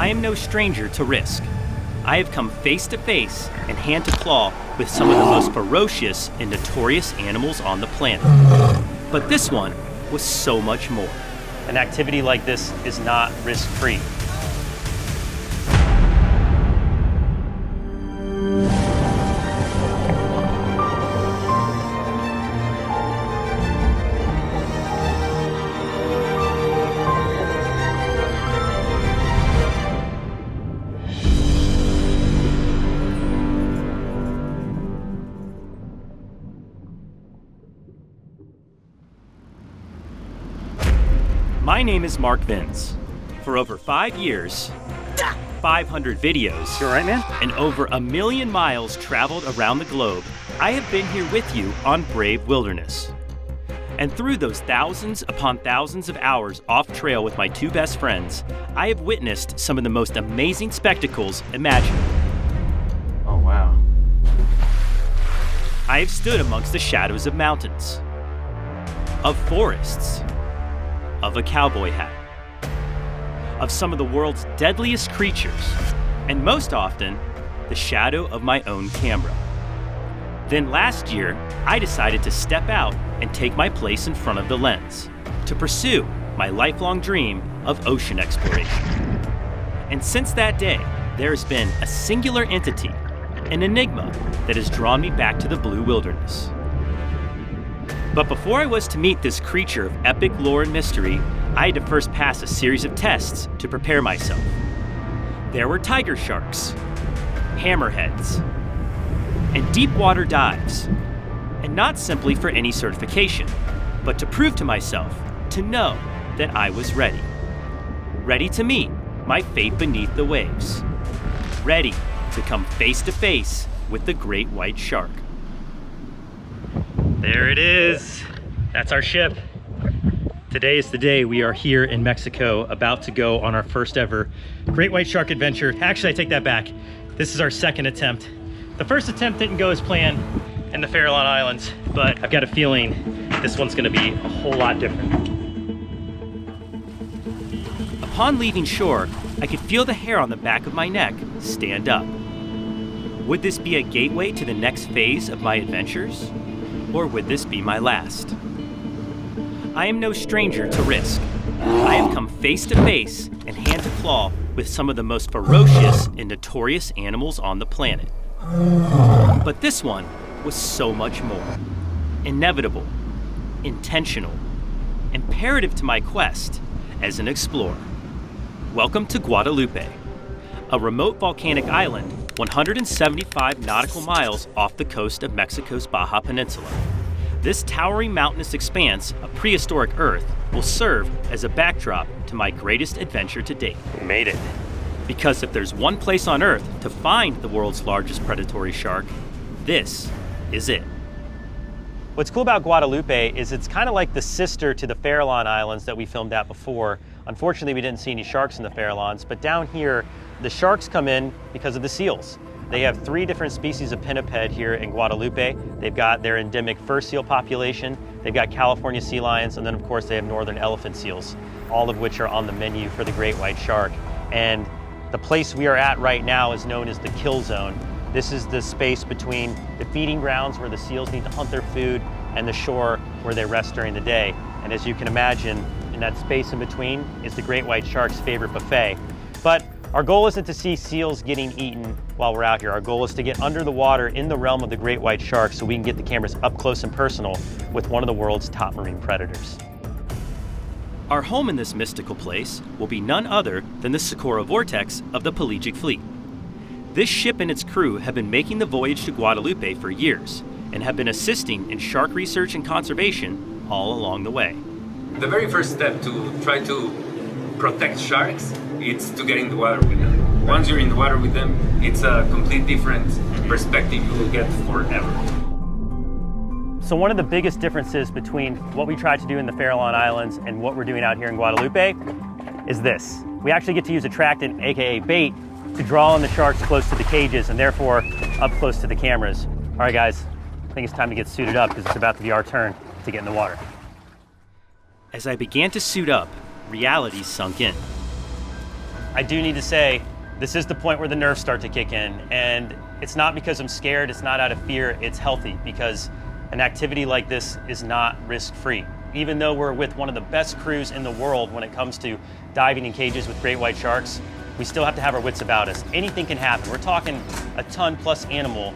I am no stranger to risk. I have come face to face and hand to claw with some of the most ferocious and notorious animals on the planet. But this one was so much more. An activity like this is not risk-free. My name is Mark Vins. For over 5 years, 500 videos, You all right, man? and over 1 million miles traveled around the globe, I have been here with you on Brave Wilderness. And through those thousands upon thousands of hours off trail with my 2 best friends, I have witnessed some of the most amazing spectacles imaginable. Oh, wow. I have stood amongst the shadows of mountains, of forests, of a cowboy hat, of some of the world's deadliest creatures, and most often, the shadow of my own camera. Then last year, I decided to step out and take my place in front of the lens, to pursue my lifelong dream of ocean exploration. And since that day, there has been a singular entity, an enigma that has drawn me back to the blue wilderness. But before I was to meet this creature of epic lore and mystery, I had to first pass a series of tests to prepare myself. There were tiger sharks, hammerheads, and deep water dives. And not simply for any certification, but to prove to myself, to know that I was ready. Ready to meet my fate beneath the waves. Ready to come face to face with the great white shark. There it is. That's our ship. Today is the day we are here in Mexico, about to go on our first ever great white shark adventure. Actually, I take that back. This is our second attempt. The first attempt didn't go as planned in the Farallon Islands, but I've got a feeling this one's gonna be a whole lot different. Upon leaving shore, I could feel the hair on the back of my neck stand up. Would this be a gateway to the next phase of my adventures? Or would this be my last? I am no stranger to risk. I have come face to face and hand to claw with some of the most ferocious and notorious animals on the planet. But this one was so much more. Inevitable, intentional, imperative to my quest as an explorer. Welcome to Guadalupe, a remote volcanic island 175 nautical miles off the coast of Mexico's Baja Peninsula. This towering mountainous expanse of prehistoric Earth will serve as a backdrop to my greatest adventure to date. We made it. Because if there's one place on Earth to find the world's largest predatory shark, this is it. What's cool about Guadalupe is it's kind of like the sister to the Farallon Islands that we filmed at before. Unfortunately, we didn't see any sharks in the Farallons, but down here, the sharks come in because of the seals. They have 3 different species of pinniped here in Guadalupe. They've got their endemic fur seal population, they've got California sea lions, and then of course they have northern elephant seals, all of which are on the menu for the great white shark. And the place we are at right now is known as the kill zone. This is the space between the feeding grounds where the seals need to hunt their food and the shore where they rest during the day. And as you can imagine, in that space in between is the great white shark's favorite buffet. But our goal isn't to see seals getting eaten while we're out here. Our goal is to get under the water in the realm of the great white shark so we can get the cameras up close and personal with one of the world's top marine predators. Our home in this mystical place will be none other than the Socorro Vortex of the Pelagic Fleet. This ship and its crew have been making the voyage to Guadalupe for years and have been assisting in shark research and conservation all along the way. The very first step to try to protect sharks is to get in the water with them. Once you're in the water with them, it's a completely different perspective you will get forever. So one of the biggest differences between what we tried to do in the Farallon Islands and what we're doing out here in Guadalupe is this. We actually get to use attractant, aka bait, to draw in the sharks close to the cages and therefore up close to the cameras. All right guys, I think it's time to get suited up because it's about to be our turn to get in the water. As I began to suit up, reality sunk in. I do need to say, this is the point where the nerves start to kick in, and it's not because I'm scared, it's not out of fear, it's healthy, because an activity like this is not risk-free. Even though we're with one of the best crews in the world when it comes to diving in cages with great white sharks, we still have to have our wits about us. Anything can happen. We're talking a ton-plus animal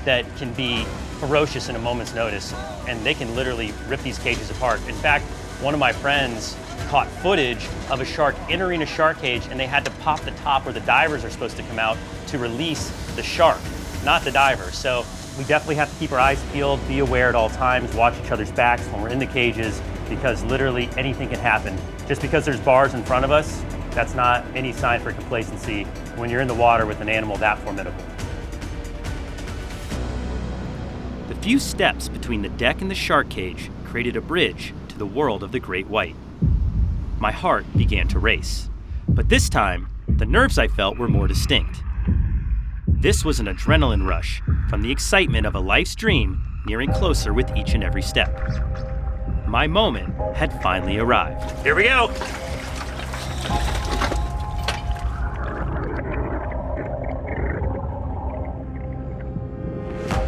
that can be ferocious in a moment's notice, and they can literally rip these cages apart. In fact, one of my friends caught footage of a shark entering a shark cage, and they had to pop the top where the divers are supposed to come out to release the shark, not the diver. So we definitely have to keep our eyes peeled, be aware at all times, watch each other's backs when we're in the cages, because literally anything can happen. Just because there's bars in front of us, that's not any sign for complacency when you're in the water with an animal that formidable. The few steps between the deck and the shark cage created a bridge to the world of the great white. My heart began to race, but this time, the nerves I felt were more distinct. This was an adrenaline rush from the excitement of a life's dream nearing closer with each and every step. My moment had finally arrived. Here we go!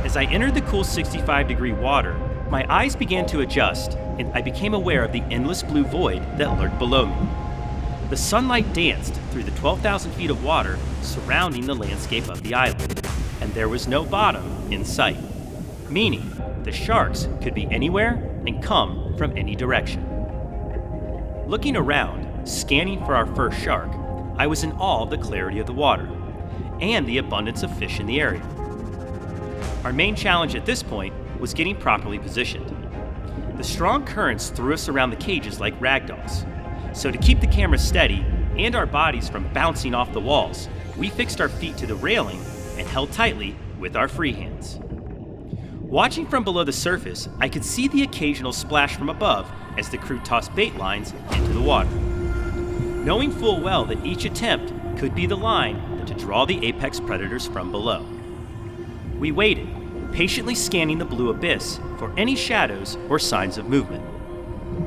As I entered the cool 65-degree water, my eyes began to adjust, and I became aware of the endless blue void that lurked below me. The sunlight danced through the 12,000 feet of water surrounding the landscape of the island, and there was no bottom in sight, meaning the sharks could be anywhere and come from any direction. Looking around, scanning for our first shark, I was in awe of the clarity of the water and the abundance of fish in the area. Our main challenge at this point was getting properly positioned. The strong currents threw us around the cages like ragdolls. So to keep the camera steady and our bodies from bouncing off the walls, we fixed our feet to the railing and held tightly with our free hands. Watching from below the surface, I could see the occasional splash from above as the crew tossed bait lines into the water. Knowing full well that each attempt could be the line to draw the apex predators from below. We waited, patiently scanning the blue abyss for any shadows or signs of movement.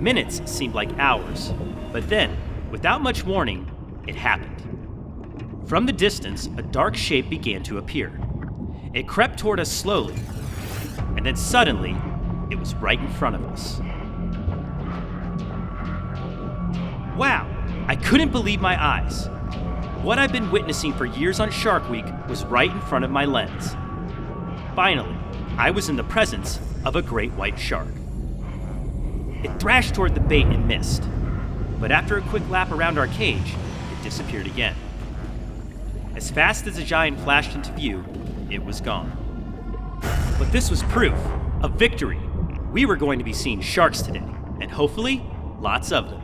Minutes seemed like hours, but then, without much warning, it happened. From the distance, a dark shape began to appear. It crept toward us slowly, and then suddenly, it was right in front of us. Wow, I couldn't believe my eyes. What I've been witnessing for years on Shark Week was right in front of my lens. Finally, I was in the presence of a great white shark. It thrashed toward the bait and missed, but after a quick lap around our cage, it disappeared again. As fast as the giant flashed into view, it was gone. But this was proof of victory. We were going to be seeing sharks today, and hopefully, lots of them.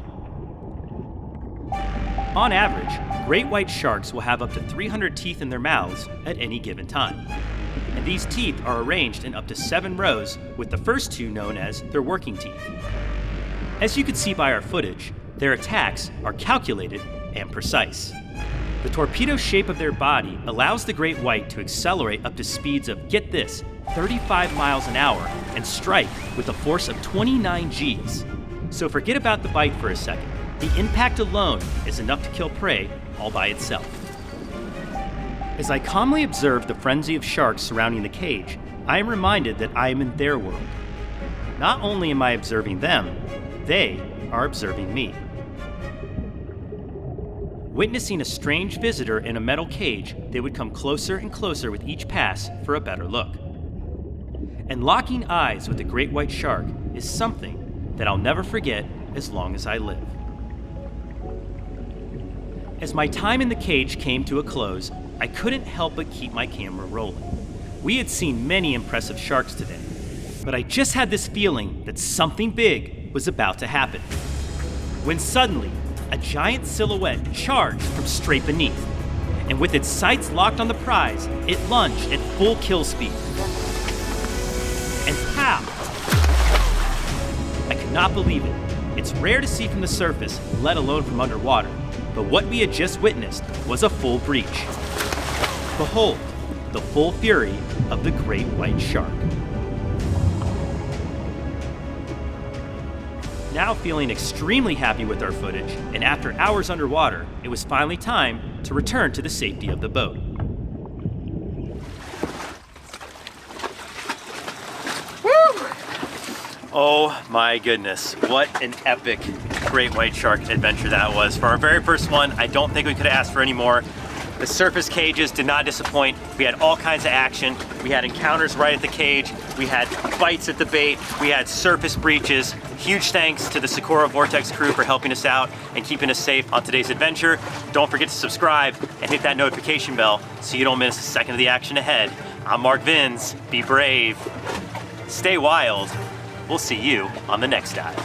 On average, great white sharks will have up to 300 teeth in their mouths at any given time. And these teeth are arranged in up to 7 rows, with the first 2 known as their working teeth. As you can see by our footage, their attacks are calculated and precise. The torpedo shape of their body allows the great white to accelerate up to speeds of, get this, 35 miles an hour and strike with a force of 29 Gs. So forget about the bite for a second. The impact alone is enough to kill prey all by itself. As I calmly observe the frenzy of sharks surrounding the cage, I am reminded that I am in their world. Not only am I observing them, they are observing me. Witnessing a strange visitor in a metal cage, they would come closer and closer with each pass for a better look. And locking eyes with a great white shark is something that I'll never forget as long as I live. As my time in the cage came to a close, I couldn't help but keep my camera rolling. We had seen many impressive sharks today, but I just had this feeling that something big was about to happen. When suddenly, a giant silhouette charged from straight beneath, and with its sights locked on the prize, it lunged at full kill speed. And pow! I could not believe it. It's rare to see from the surface, let alone from underwater, but what we had just witnessed was a full breach. Behold, the full fury of the great white shark. Now feeling extremely happy with our footage, and after hours underwater, it was finally time to return to the safety of the boat. Oh my goodness, what an epic great white shark adventure that was. For our very first one, I don't think we could have asked for any more. The surface cages did not disappoint. We had all kinds of action. We had encounters right at the cage. We had bites at the bait. We had surface breaches. Huge thanks to the Socorro Vortex crew for helping us out and keeping us safe on today's adventure. Don't forget to subscribe and hit that notification bell so you don't miss a second of the action ahead. I'm Mark Vins. Be brave. Stay wild. We'll see you on the next dive.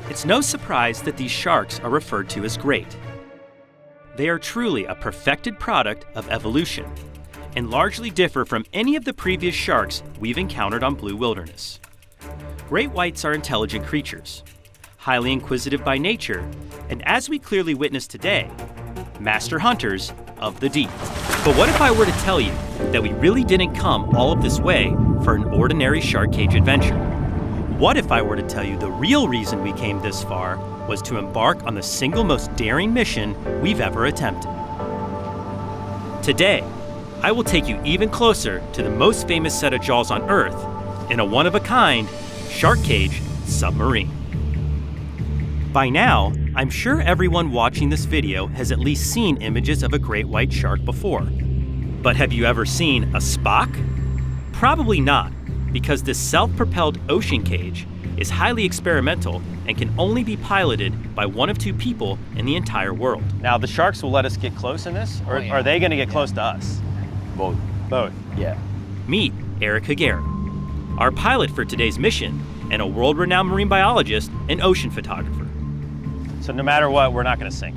It's no surprise that these sharks are referred to as great. They are truly a perfected product of evolution and largely differ from any of the previous sharks we've encountered on Blue Wilderness. Great whites are intelligent creatures, highly inquisitive by nature, and as we clearly witnessed today, master hunters of the deep. But what if I were to tell you that we really didn't come all of this way for an ordinary shark cage adventure? What if I were to tell you the real reason we came this far was to embark on the single most daring mission we've ever attempted? Today, I will take you even closer to the most famous set of jaws on Earth in a one-of-a-kind shark cage submarine. By now, I'm sure everyone watching this video has at least seen images of a great white shark before. But have you ever seen a Spock? Probably not, because this self-propelled ocean cage is highly experimental and can only be piloted by one of two people in the entire world. Now, the sharks will let us get close in this, or are they gonna get close to us? Both. Both. Yeah. Meet Eric Higuera, our pilot for today's mission, and a world-renowned marine biologist and ocean photographer. So no matter what, we're not gonna sink.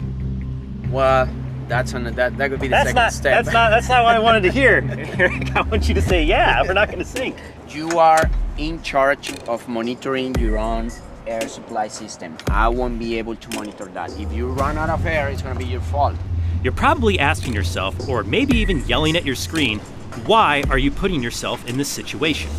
Well, that would be the second step. That's not what I wanted to hear. Eric, I want you to say, yeah, we're not gonna sink. You are in charge of monitoring your own air supply system. I won't be able to monitor that. If you run out of air, it's gonna be your fault. You're probably asking yourself, or maybe even yelling at your screen, why are you putting yourself in this situation?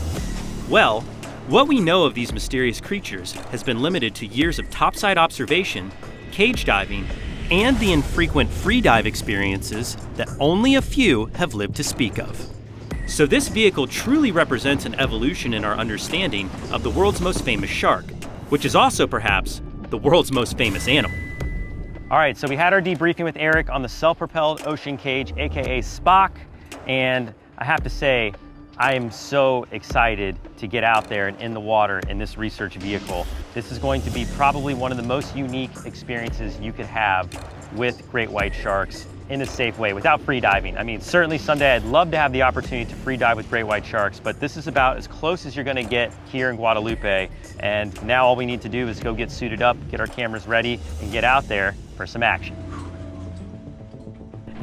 Well, what we know of these mysterious creatures has been limited to years of topside observation, cage diving, and the infrequent free dive experiences that only a few have lived to speak of. So this vehicle truly represents an evolution in our understanding of the world's most famous shark, which is also perhaps the world's most famous animal. All right, so we had our debriefing with Eric on the self-propelled ocean cage, AKA Spock, and I have to say, I am so excited to get out there and in the water in this research vehicle. This is going to be probably one of the most unique experiences you could have with great white sharks in a safe way without free diving. I mean, certainly someday I'd love to have the opportunity to free dive with great white sharks, but this is about as close as you're gonna get here in Guadalupe. And now all we need to do is go get suited up, get our cameras ready, and get out there for some action.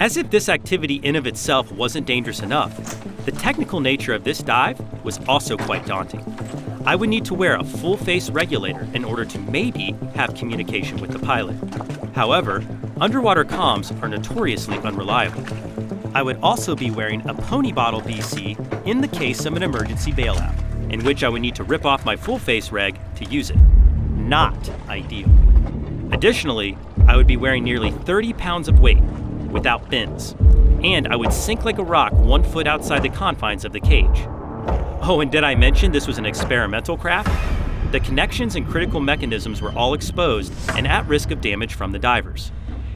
As if this activity in of itself wasn't dangerous enough, the technical nature of this dive was also quite daunting. I would need to wear a full face regulator in order to maybe have communication with the pilot. However, underwater comms are notoriously unreliable. I would also be wearing a pony bottle BC in the case of an emergency bailout, in which I would need to rip off my full face reg to use it. Not ideal. Additionally, I would be wearing nearly 30 pounds of weight without fins, and I would sink like a rock 1 foot outside the confines of the cage. Oh, and did I mention this was an experimental craft? The connections and critical mechanisms were all exposed and at risk of damage from the divers.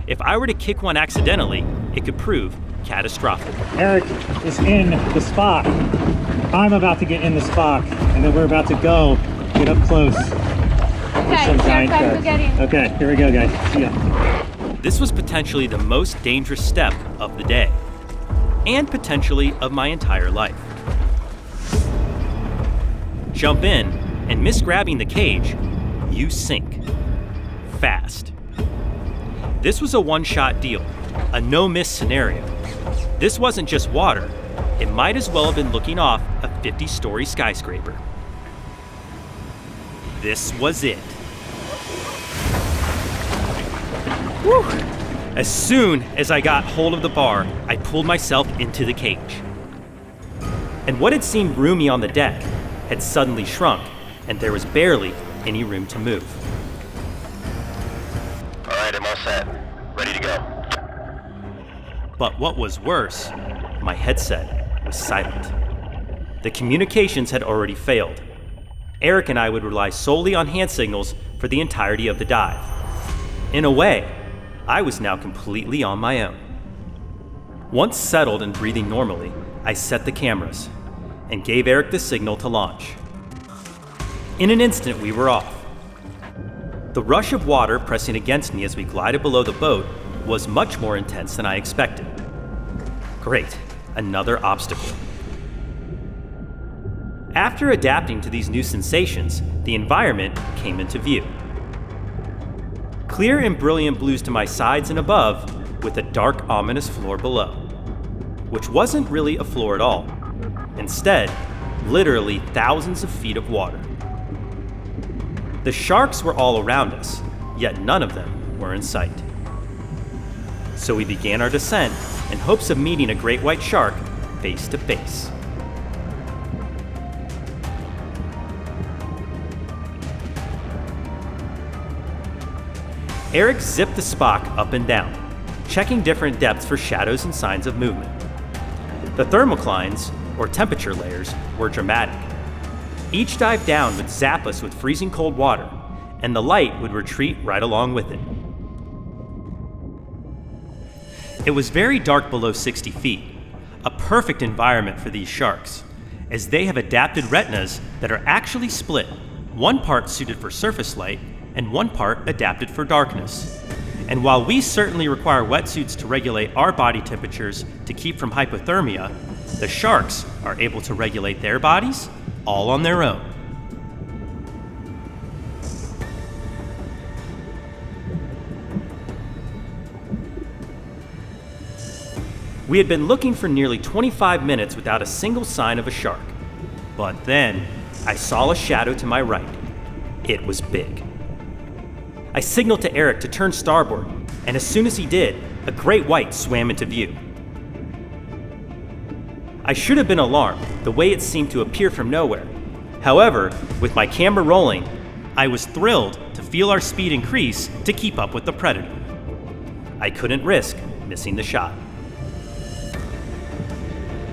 If I were to kick one accidentally, it could prove catastrophic. Eric is in the Spock. I'm about to get in the Spock, and then we're about to get up close. Okay, here comes the getting. Okay, here we go, guys. See ya. This was potentially the most dangerous step of the day, and potentially of my entire life. Jump in, and miss grabbing the cage, you sink. Fast. This was a one-shot deal, a no-miss scenario. This wasn't just water, it might as well have been looking off a 50-story skyscraper. This was it. Whew. As soon as I got hold of the bar, I pulled myself into the cage. And what had seemed roomy on the deck had suddenly shrunk, and there was barely any room to move. All right, I'm all set. Ready to go. But what was worse, my headset was silent. The communications had already failed. Eric and I would rely solely on hand signals for the entirety of the dive. In a way, I was now completely on my own. Once settled and breathing normally, I set the cameras and gave Eric the signal to launch. In an instant, we were off. The rush of water pressing against me as we glided below the boat was much more intense than I expected. Great, another obstacle. After adapting to these new sensations, the environment came into view. Clear and brilliant blues to my sides and above, with a dark, ominous floor below, which wasn't really a floor at all. Instead, literally thousands of feet of water. The sharks were all around us, yet none of them were in sight. So we began our descent in hopes of meeting a great white shark face to face. Eric zipped the Spock up and down, checking different depths for shadows and signs of movement. The thermoclines, or temperature layers, were dramatic. Each dive down would zap us with freezing cold water, and the light would retreat right along with it. It was very dark below 60 feet, a perfect environment for these sharks, as they have adapted retinas that are actually split, one part suited for surface light and one part adapted for darkness. And while we certainly require wetsuits to regulate our body temperatures to keep from hypothermia, the sharks are able to regulate their bodies all on their own. We had been looking for nearly 25 minutes without a single sign of a shark. But then, I saw a shadow to my right. It was big. I signaled to Eric to turn starboard, and as soon as he did, a great white swam into view. I should have been alarmed, the way it seemed to appear from nowhere. However, with my camera rolling, I was thrilled to feel our speed increase to keep up with the predator. I couldn't risk missing the shot.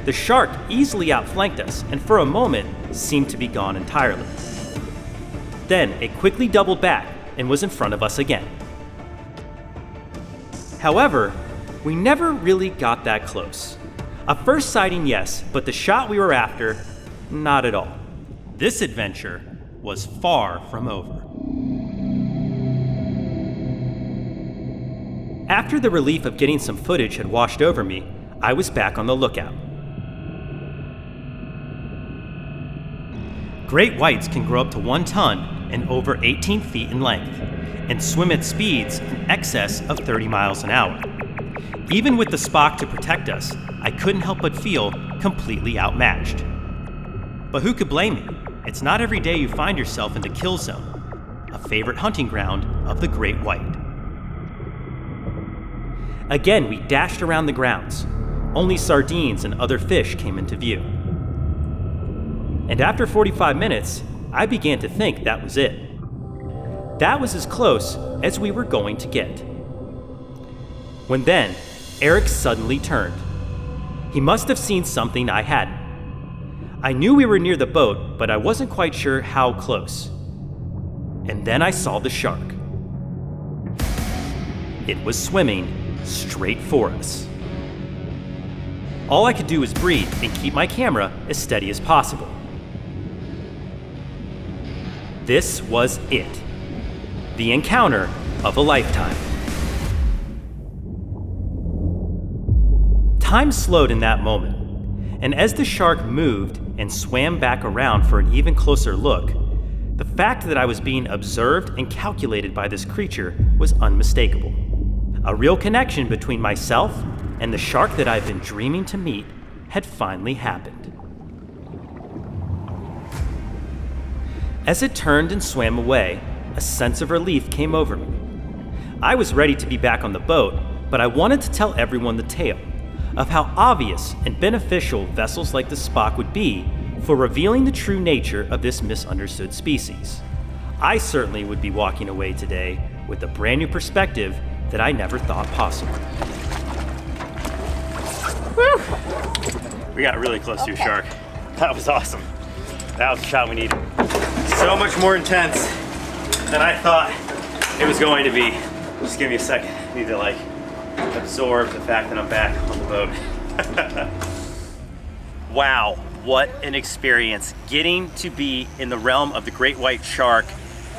The shark easily outflanked us and for a moment seemed to be gone entirely. Then it quickly doubled back and was in front of us again. However, we never really got that close. A first sighting, yes, but the shot we were after, not at all. This adventure was far from over. After the relief of getting some footage had washed over me, I was back on the lookout. Great whites can grow up to 1 ton and over 18 feet in length, and swim at speeds in excess of 30 miles an hour. Even with the Spock to protect us, I couldn't help but feel completely outmatched. But who could blame me? It's not every day you find yourself in the kill zone, a favorite hunting ground of the great white. Again, we dashed around the grounds. Only sardines and other fish came into view. And after 45 minutes, I began to think that was it. That was as close as we were going to get. When then, Eric suddenly turned. He must have seen something I hadn't. I knew we were near the boat, but I wasn't quite sure how close. And then I saw the shark. It was swimming straight for us. All I could do was breathe and keep my camera as steady as possible. This was it. The encounter of a lifetime. Time slowed in that moment, and as the shark moved and swam back around for an even closer look, the fact that I was being observed and calculated by this creature was unmistakable. A real connection between myself and the shark that I've been dreaming to meet had finally happened. As it turned and swam away, a sense of relief came over me. I was ready to be back on the boat, but I wanted to tell everyone the tale of how obvious and beneficial vessels like the Spock would be for revealing the true nature of this misunderstood species. I certainly would be walking away today with a brand new perspective that I never thought possible. Woo! We got really close to a shark. That was awesome. That was the shot we needed. So much more intense than I thought it was going to be. Just give me a second. I need to like absorb the fact that I'm back on the boat. Wow, what an experience getting to be in the realm of the great white shark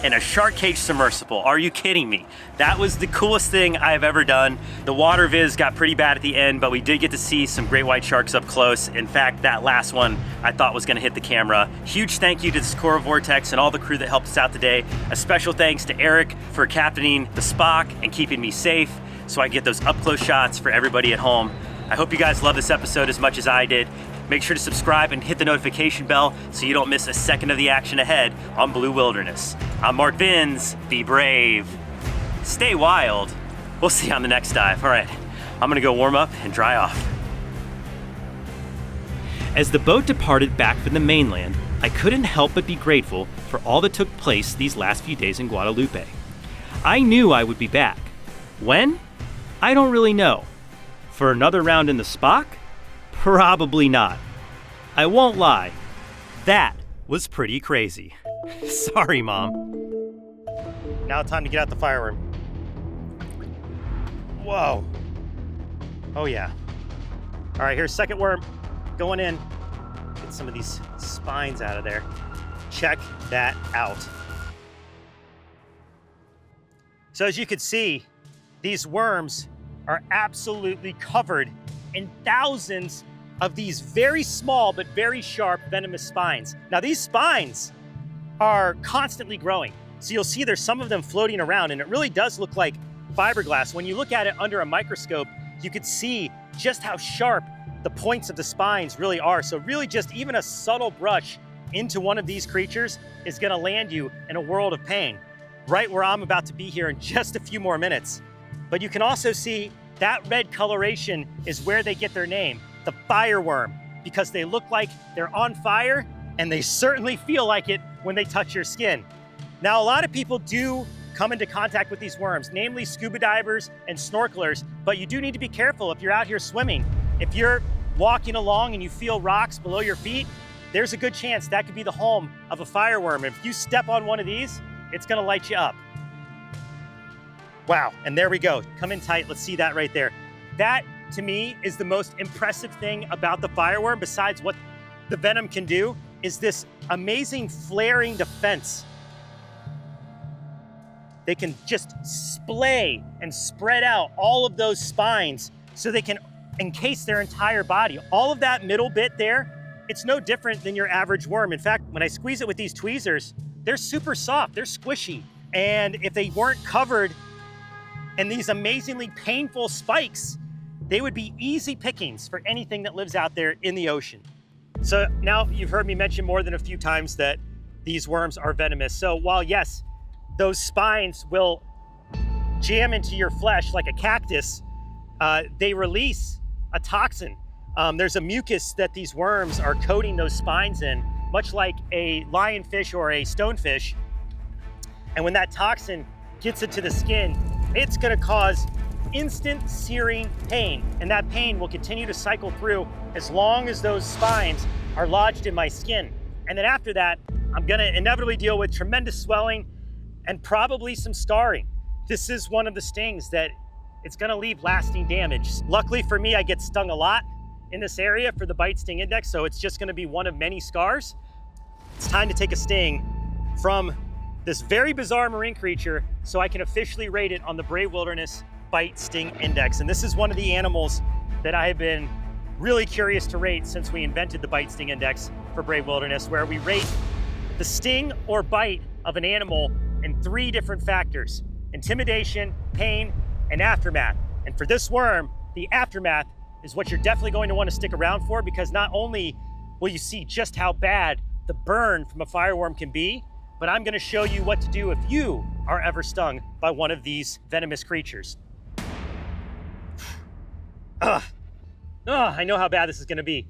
in a shark cage submersible. Are you kidding me? That was the coolest thing I've ever done. The water viz got pretty bad at the end, but we did get to see some great white sharks up close. In fact, that last one I thought was gonna hit the camera. Huge thank you to the Socorro Vortex and all the crew that helped us out today. A special thanks to Eric for captaining the Spock and keeping me safe so I get those up close shots for everybody at home. I hope you guys love this episode as much as I did. Make sure to subscribe and hit the notification bell so you don't miss a second of the action ahead on Blue Wilderness. I'm Mark Vins. Be brave. Stay wild. We'll see you on the next dive. All right, I'm gonna go warm up and dry off. As the boat departed back from the mainland, I couldn't help but be grateful for all that took place these last few days in Guadalupe. I knew I would be back. When? I don't really know. For another round in the Spock? Probably not. I won't lie. That was pretty crazy. Sorry, Mom. Now time to get out the fireworm. Whoa. Oh yeah. All right, here's second worm. Going in. Get some of these spines out of there. Check that out. So as you can see, these worms are absolutely covered in thousands of these very small but very sharp venomous spines. Now these spines are constantly growing. So you'll see there's some of them floating around and it really does look like fiberglass. When you look at it under a microscope, you can see just how sharp the points of the spines really are. So really just even a subtle brush into one of these creatures is gonna land you in a world of pain, right where I'm about to be here in just a few more minutes. But you can also see that red coloration is where they get their name, the fireworm, because they look like they're on fire and they certainly feel like it when they touch your skin. Now, a lot of people do come into contact with these worms, namely scuba divers and snorkelers, but you do need to be careful if you're out here swimming. If you're walking along and you feel rocks below your feet, there's a good chance that could be the home of a fireworm. If you step on one of these, it's gonna light you up. Wow, and there we go. Come in tight, let's see that right there. That, to me, is the most impressive thing about the fireworm, besides what the venom can do, is this amazing flaring defense. They can just splay and spread out all of those spines so they can encase their entire body. All of that middle bit there, it's no different than your average worm. In fact, when I squeeze it with these tweezers, they're super soft, they're squishy. And if they weren't covered in these amazingly painful spikes, they would be easy pickings for anything that lives out there in the ocean. So now you've heard me mention more than a few times that these worms are venomous. So while yes, those spines will jam into your flesh like a cactus, they release a toxin. There's a mucus that these worms are coating those spines in, much like a lionfish or a stonefish. And when that toxin gets into the skin, it's gonna cause instant searing pain. And that pain will continue to cycle through as long as those spines are lodged in my skin. And then after that, I'm gonna inevitably deal with tremendous swelling and probably some scarring. This is one of the stings that it's gonna leave lasting damage. Luckily for me, I get stung a lot in this area for the bite sting index, so it's just gonna be one of many scars. It's time to take a sting from this very bizarre marine creature so I can officially rate it on the Brave Wilderness Bite Sting Index. And this is one of the animals that I have been really curious to rate since we invented the Bite Sting Index for Brave Wilderness, where we rate the sting or bite of an animal in 3 different factors: intimidation, pain, and aftermath. And for this worm, the aftermath is what you're definitely going to want to stick around for, because not only will you see just how bad the burn from a fireworm can be, but I'm gonna show you what to do if you are ever stung by one of these venomous creatures. I know how bad this is gonna be.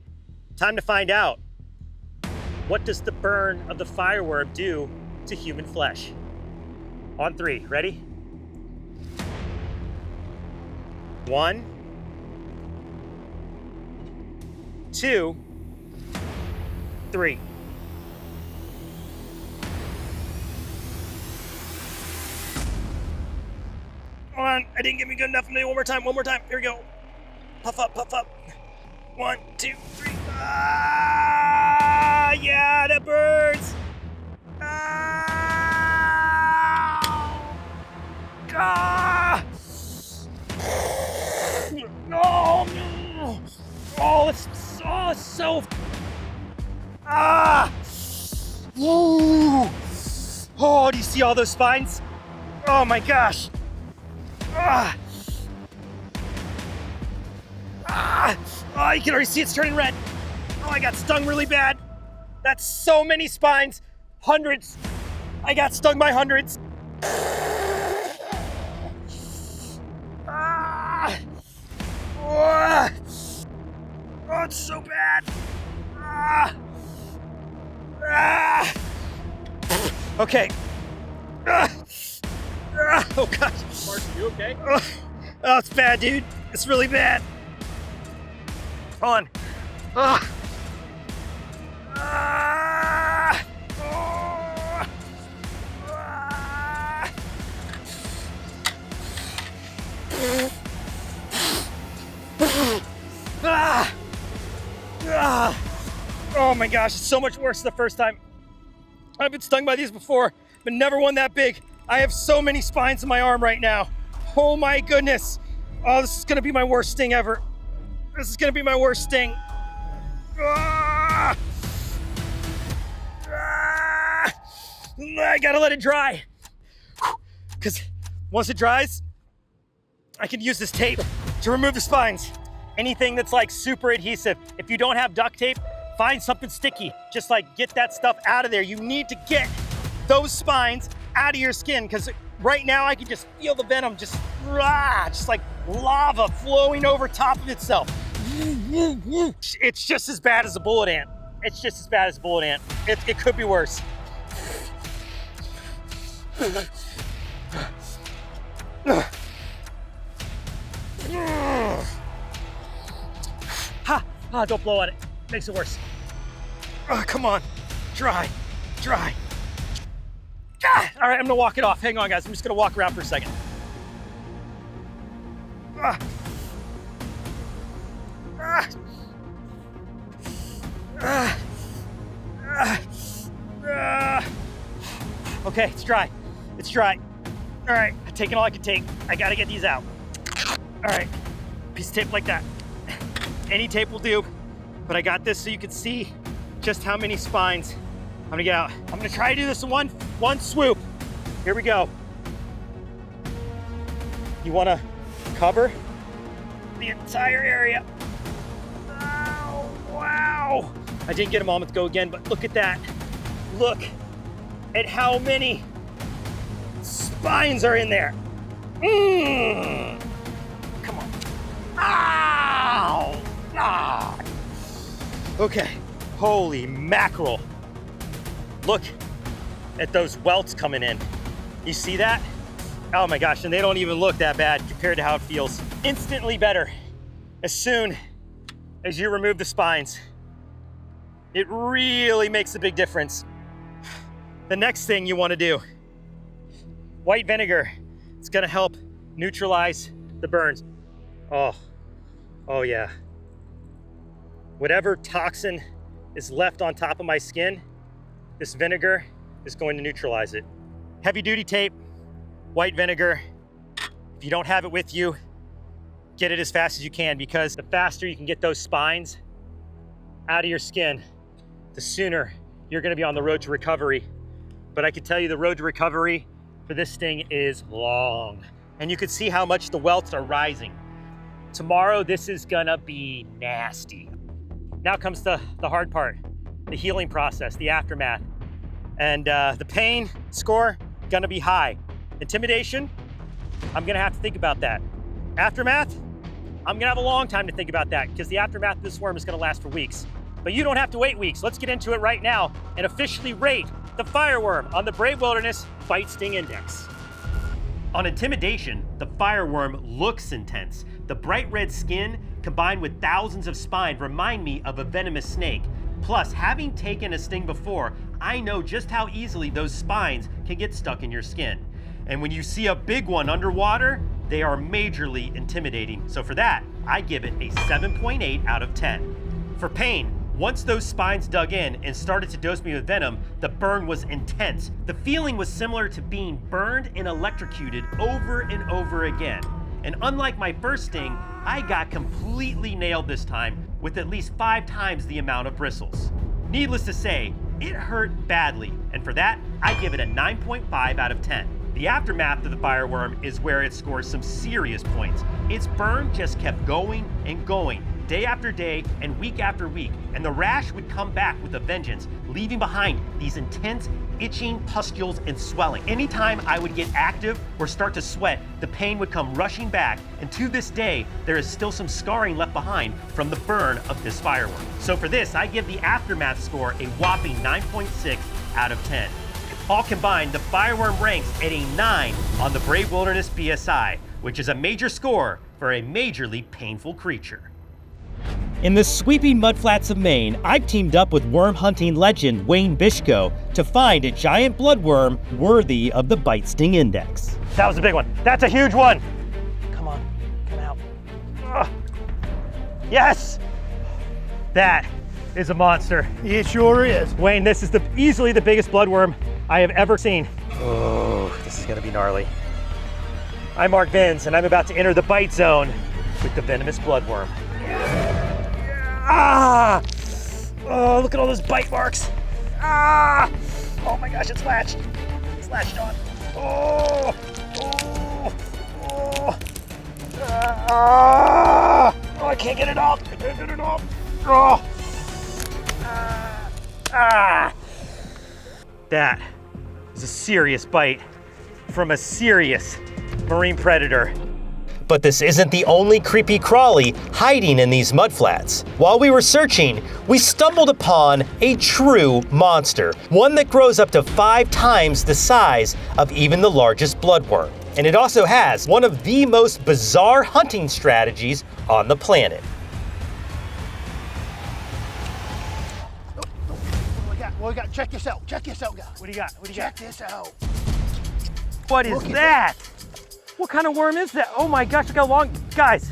Time to find out. What does the burn of the fireworm do to human flesh? On 3, ready? 1, 2, 3. Come on, I didn't get me good enough. Maybe one more time. Here we go. Puff up. 1, 2, 3. Ah, yeah, that burns. Ah! Oh, no. Oh, it's so. Ah! Woo! Oh, do you see all those spines? Oh my gosh! Ah! Ah! Oh, you can already see it's turning red. Oh, I got stung really bad. That's so many spines. Hundreds. I got stung by hundreds. Ah! Oh, it's so bad. Ah! Ah! Okay. Oh gosh. Mark, are you okay? Oh, it's bad, dude. It's really bad. Hold on. Ah! Ah! Oh! Ah! Ah! Ah! Oh my gosh, it's so much worse than the first time. I've been stung by these before, but never one that big. I have so many spines in my arm right now. Oh my goodness. Oh, this is gonna be my worst sting ever. This is gonna be my worst sting. Ah! Ah! I gotta let it dry. Because once it dries, I can use this tape to remove the spines. Anything that's like super adhesive. If you don't have duct tape, find something sticky. Just like get that stuff out of there. You need to get those spines out of your skin because right now I can just feel the venom just like lava flowing over top of itself. It's just as bad as a bullet ant. It's just as bad as a bullet ant. It could be worse. Ha! Ah, don't blow on it. Makes it worse. Oh, come on. Dry. Ah, all right, I'm gonna walk it off. Hang on, guys. I'm just gonna walk around for a second. Ah. Ah. Ah. Ah. Ah. Okay, it's dry. All right, I've taken all I can take. I gotta get these out. All right, piece of tape like that. Any tape will do, but I got this so you can see just how many spines I'm gonna get out. I'm gonna try to do this in one swoop. Here we go. You wanna cover the entire area. Oh, wow. I didn't get a moment to go again, but look at that. Look at how many spines are in there. Come on. Ow! Ah! Okay, holy mackerel. Look at those welts coming in. You see that? Oh my gosh, and they don't even look that bad compared to how it feels. Instantly better as soon as you remove the spines. It really makes a big difference. The next thing you want to do, white vinegar. It's gonna help neutralize the burns. Oh yeah. Whatever toxin is left on top of my skin, this vinegar is going to neutralize it. Heavy duty tape, white vinegar. If you don't have it with you, get it as fast as you can because the faster you can get those spines out of your skin, the sooner you're gonna be on the road to recovery. But I can tell you the road to recovery for this sting is long. And you can see how much the welts are rising. Tomorrow, this is gonna be nasty. Now comes the hard part, the healing process, the aftermath. And the pain score, gonna be high. Intimidation, I'm gonna have to think about that. Aftermath, I'm gonna have a long time to think about that because the aftermath of this worm is gonna last for weeks. But you don't have to wait weeks. Let's get into it right now and officially rate the Fireworm on the Brave Wilderness Bite Sting Index. On intimidation, the Fireworm looks intense. The bright red skin combined with thousands of spine remind me of a venomous snake. Plus, having taken a sting before, I know just how easily those spines can get stuck in your skin. And when you see a big one underwater, they are majorly intimidating. So for that, I give it a 7.8 out of 10. For pain, once those spines dug in and started to dose me with venom, the burn was intense. The feeling was similar to being burned and electrocuted over and over again. And unlike my first sting, I got completely nailed this time with at least 5 times the amount of bristles. Needless to say, it hurt badly, and for that, I give it a 9.5 out of 10. The aftermath of the Fireworm is where it scores some serious points. Its burn just kept going and going, day after day and week after week, and the rash would come back with a vengeance, leaving behind these intense itching, pustules, and swelling. Anytime I would get active or start to sweat, the pain would come rushing back, and to this day, there is still some scarring left behind from the burn of this Fireworm. So for this, I give the aftermath score a whopping 9.6 out of 10. All combined, the Fireworm ranks at a 9 on the Brave Wilderness BSI, which is a major score for a majorly painful creature. In the sweeping mudflats of Maine, I've teamed up with worm hunting legend Wayne Bishko to find a giant bloodworm worthy of the Bite Sting Index. That was a big one. That's a huge one. Come on, come out. Ugh. Yes! That is a monster. It sure is. Wayne, this is easily the biggest bloodworm I have ever seen. Oh, this is gonna be gnarly. I'm Mark Vins, and I'm about to enter the bite zone with the venomous bloodworm. Ah! Oh, look at all those bite marks. Ah! Oh my gosh, it's latched. It's latched on. Oh! Oh! Oh! Ah! Oh, I can't get it off. I can't get it off. Oh! Ah! That is a serious bite from a serious marine predator. But this isn't the only creepy crawly hiding in these mudflats. While we were searching, we stumbled upon a true monster, one that grows up to 5 times the size of even the largest bloodworm. And it also has one of the most bizarre hunting strategies on the planet. What we got? Check this out. Check this out, guys. What do you got? What do you got? Check this out. What is that? What kind of worm is that? Oh my gosh, look how long. Guys,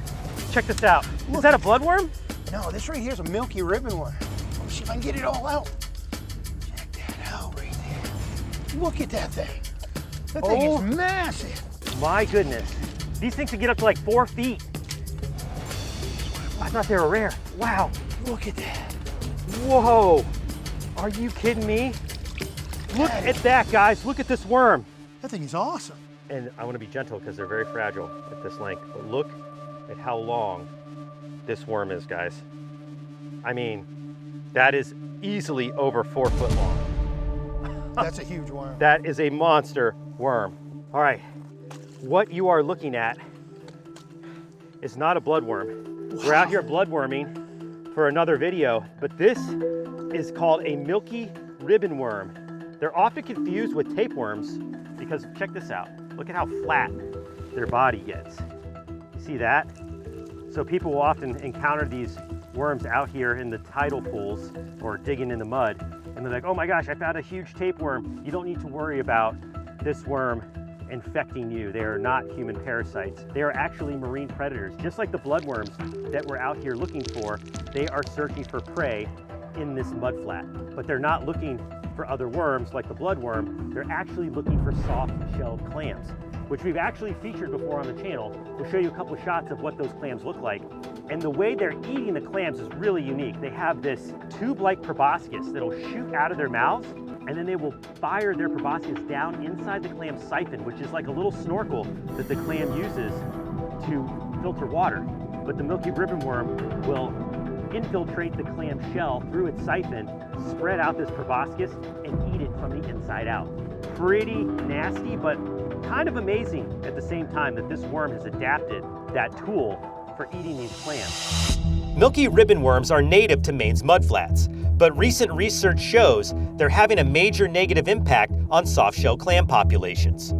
check this out. Is that a bloodworm? No, this right here is a milky ribbon worm. Let me see if I can get it all out. Check that out right there. Look at that thing. That thing is massive. My goodness. These things can get up to like 4 feet. I thought they were rare. Wow. Look at that. Whoa. Are you kidding me? Look at that, guys. Look at this worm. That thing is awesome. And I want to be gentle because they're very fragile at this length. But look at how long this worm is, guys. I mean, that is easily over 4 foot long. That's a huge worm. That is a monster worm. All right, what you are looking at is not a bloodworm. Wow. We're out here bloodworming for another video, but this is called a milky ribbon worm. They're often confused with tapeworms because check this out. Look at how flat their body gets. You see that? So people will often encounter these worms out here in the tidal pools or digging in the mud, and they're like, oh my gosh, I found a huge tapeworm. You don't need to worry about this worm infecting you. They are not human parasites. They are actually marine predators. Just like the bloodworms that we're out here looking for, they are searching for prey in this mudflat. But they're not looking for other worms like the bloodworm. They're actually looking for soft-shelled clams, which we've actually featured before on the channel. We'll show you a couple of shots of what those clams look like. And the way they're eating the clams is really unique. They have this tube-like proboscis that'll shoot out of their mouths, and then they will fire their proboscis down inside the clam siphon, which is like a little snorkel that the clam uses to filter water. But the milky ribbon worm will infiltrate the clam shell through its siphon, spread out this proboscis, and eat it from the inside out. Pretty nasty, but kind of amazing at the same time that this worm has adapted that tool for eating these clams. Milky ribbon worms are native to Maine's mudflats, but recent research shows they're having a major negative impact on softshell clam populations.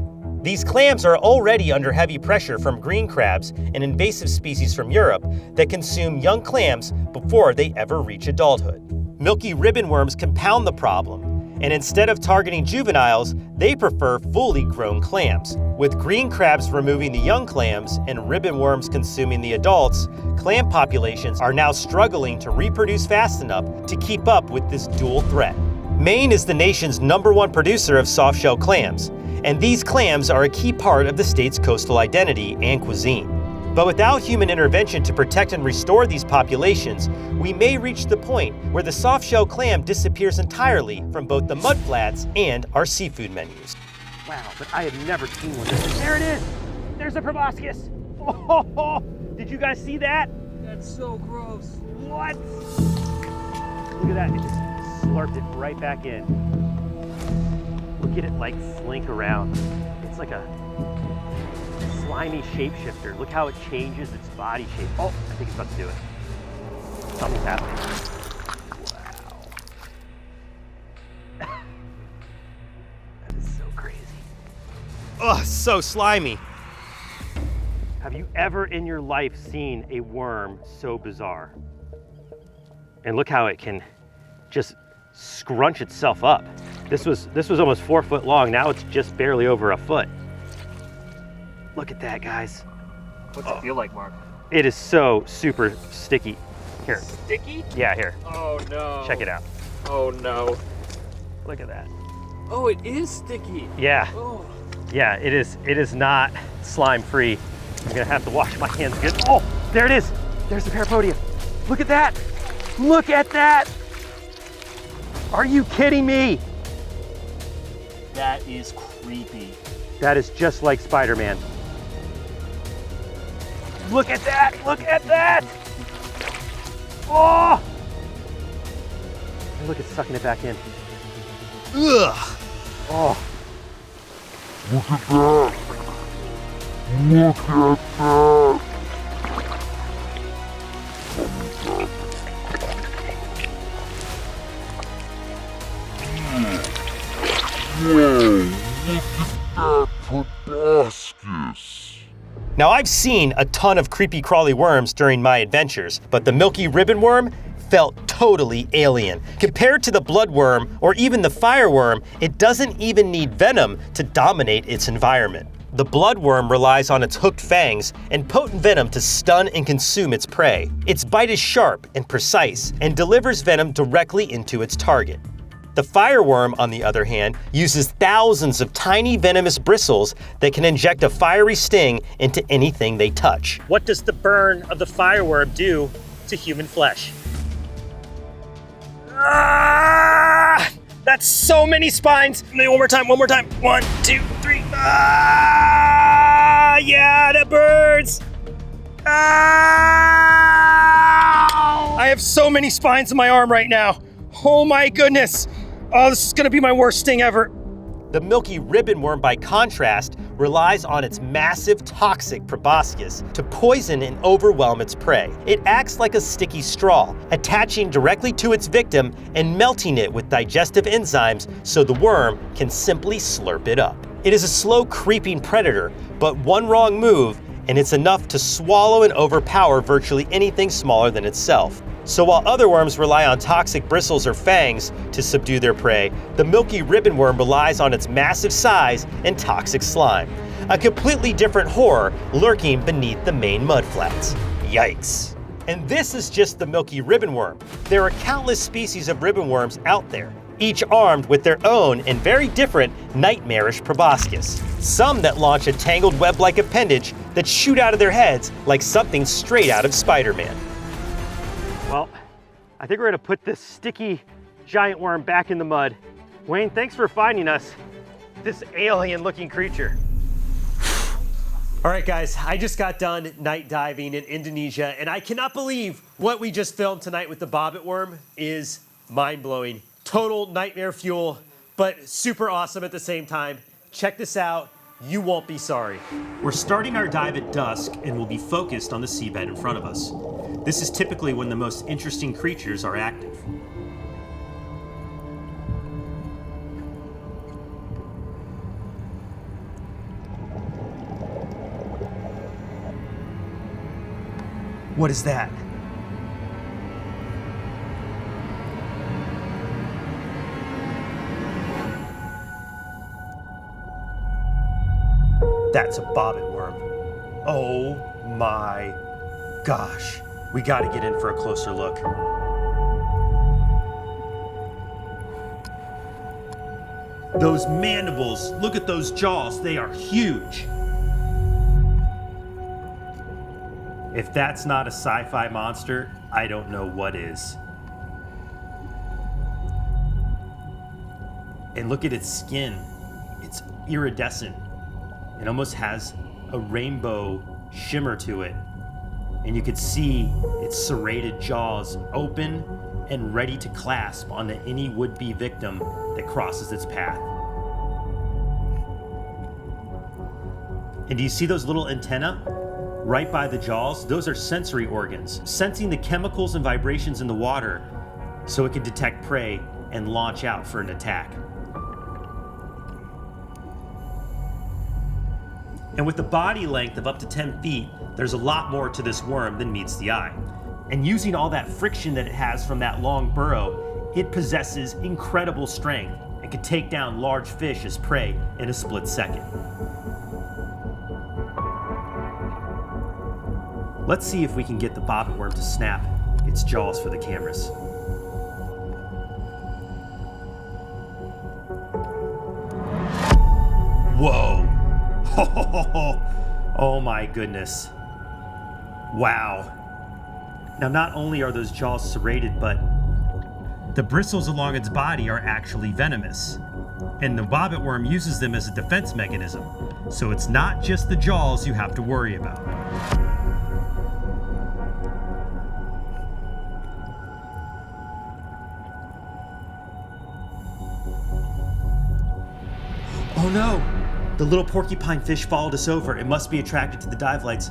These clams are already under heavy pressure from green crabs, an invasive species from Europe that consume young clams before they ever reach adulthood. Milky ribbon worms compound the problem, and instead of targeting juveniles, they prefer fully grown clams. With green crabs removing the young clams and ribbon worms consuming the adults, clam populations are now struggling to reproduce fast enough to keep up with this dual threat. Maine is the nation's #1 producer of softshell clams, and these clams are a key part of the state's coastal identity and cuisine. But without human intervention to protect and restore these populations, we may reach the point where the softshell clam disappears entirely from both the mudflats and our seafood menus. Wow, but I have never seen one. There it is! There's a proboscis! Oh, did you guys see that? That's so gross. What? Look at that, it just slurped it right back in. Look at it like slink around. It's like a slimy shapeshifter. Look how it changes its body shape. Oh, I think it's about to do it. Something's happening. Wow. That is so crazy. Ugh, so slimy. Have you ever in your life seen a worm so bizarre? And look how it can just scrunch itself up. This was almost 4 foot long. Now it's just barely over a foot. Look at that, guys. What's it feel like, Mark? It is so super sticky. Here. Sticky? Yeah, here. Oh no. Check it out. Oh no. Look at that. Oh, it is sticky. Yeah. Oh. Yeah, it is not slime free. I'm gonna have to wash my hands good. Oh, there it is. There's the parapodia. Look at that. Look at that. Are you kidding me? That is creepy. That is just like Spider-Man. Look at that, look at that. Oh! And look, it's sucking it back in. Ugh. Oh. Look at that. Look at that. Whoa, look at that proboscis. Now, I've seen a ton of creepy crawly worms during my adventures, but the milky ribbon worm felt totally alien. Compared to the bloodworm or even the fireworm, it doesn't even need venom to dominate its environment. The bloodworm relies on its hooked fangs and potent venom to stun and consume its prey. Its bite is sharp and precise and delivers venom directly into its target. The fireworm, on the other hand, uses thousands of tiny venomous bristles that can inject a fiery sting into anything they touch. What does the burn of the fireworm do to human flesh? Ah! That's so many spines. Maybe one more time. 1, 2, 3. Ah! Yeah, that burns. Ah! I have so many spines in my arm right now. Oh my goodness. Oh, this is gonna be my worst sting ever. The milky ribbon worm, by contrast, relies on its massive toxic proboscis to poison and overwhelm its prey. It acts like a sticky straw, attaching directly to its victim and melting it with digestive enzymes so the worm can simply slurp it up. It is a slow, creeping predator, but one wrong move and it's enough to swallow and overpower virtually anything smaller than itself. So while other worms rely on toxic bristles or fangs to subdue their prey, the milky ribbon worm relies on its massive size and toxic slime. A completely different horror lurking beneath the Maine mudflats. Yikes. And this is just the milky ribbon worm. There are countless species of ribbon worms out there, each armed with their own and very different nightmarish proboscis. Some that launch a tangled web-like appendage that shoot out of their heads like something straight out of Spider-Man. Well, I think we're gonna put this sticky giant worm back in the mud. Wayne, thanks for finding us this alien looking creature. All right, guys, I just got done night diving in Indonesia, and I cannot believe what we just filmed tonight with the Bobbit worm is mind-blowing. Total nightmare fuel, but super awesome at the same time. Check this out. You won't be sorry. We're starting our dive at dusk, and we'll be focused on the seabed in front of us. This is typically when the most interesting creatures are active. What is that? That's a bobbit worm. Oh my gosh. We gotta get in for a closer look. Those mandibles, look at those jaws, they are huge. If that's not a sci-fi monster, I don't know what is. And look at its skin. It's iridescent. It almost has a rainbow shimmer to it. And you could see its serrated jaws open and ready to clasp onto any would-be victim that crosses its path. And do you see those little antennae right by the jaws? Those are sensory organs, sensing the chemicals and vibrations in the water so it can detect prey and launch out for an attack. And with a body length of up to 10 feet, there's a lot more to this worm than meets the eye. And using all that friction that it has from that long burrow, it possesses incredible strength and can take down large fish as prey in a split second. Let's see if we can get the bobbit worm to snap its jaws for the cameras. Whoa! Oh my goodness. Wow. Now not only are those jaws serrated, but the bristles along its body are actually venomous. And the bobbit worm uses them as a defense mechanism. So it's not just the jaws you have to worry about. Oh no! The little porcupine fish followed us over. It must be attracted to the dive lights.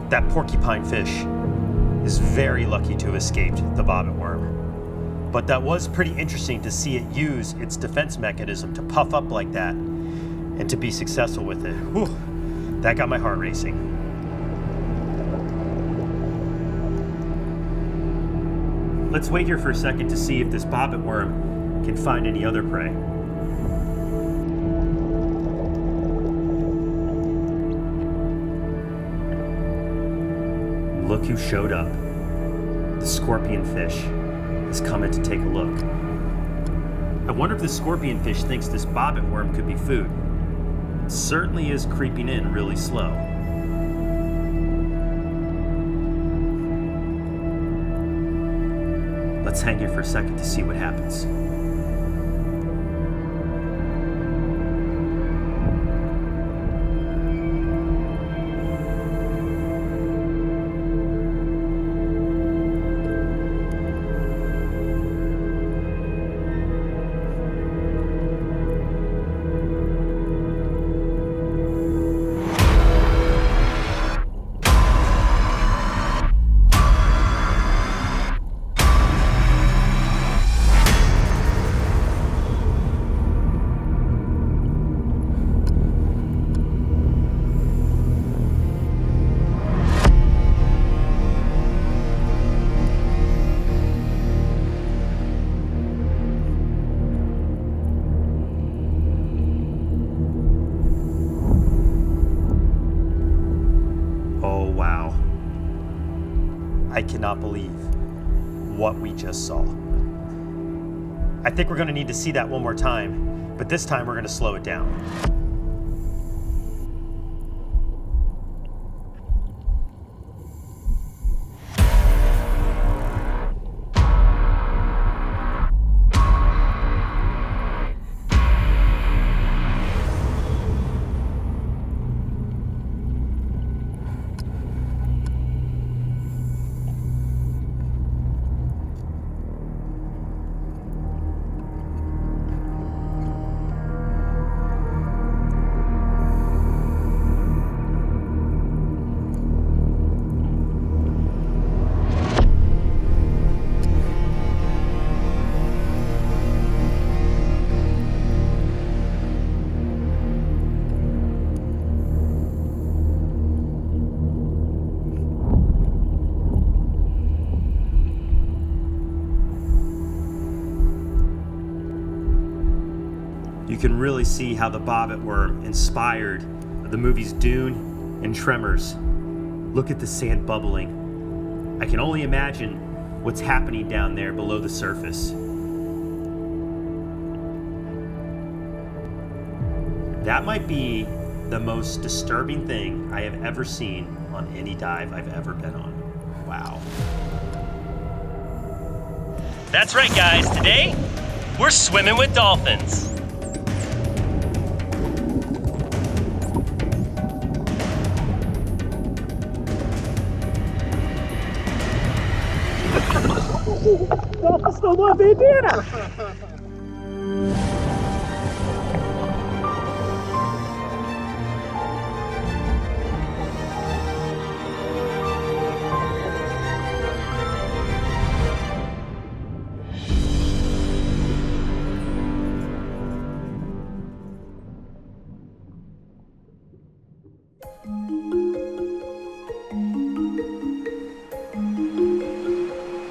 That porcupine fish is very lucky to have escaped the bobbit worm. But that was pretty interesting to see it use its defense mechanism to puff up like that and to be successful with it. Whew, that got my heart racing. Let's wait here for a second to see if this bobbit worm can find any other prey. Look who showed up. The scorpion fish has come in to take a look. I wonder if the scorpion fish thinks this bobbit worm could be food. It certainly is creeping in really slow. Let's hang here for a second to see what happens. I cannot believe what we just saw. I think we're gonna need to see that one more time, but this time we're gonna slow it down. You can really see how the Bobbit worm inspired the movies Dune and Tremors. Look at the sand bubbling. I can only imagine what's happening down there below the surface. That might be the most disturbing thing I have ever seen on any dive I've ever been on. Wow. That's right, guys. Today, we're swimming with dolphins. Dolphins não vão beber!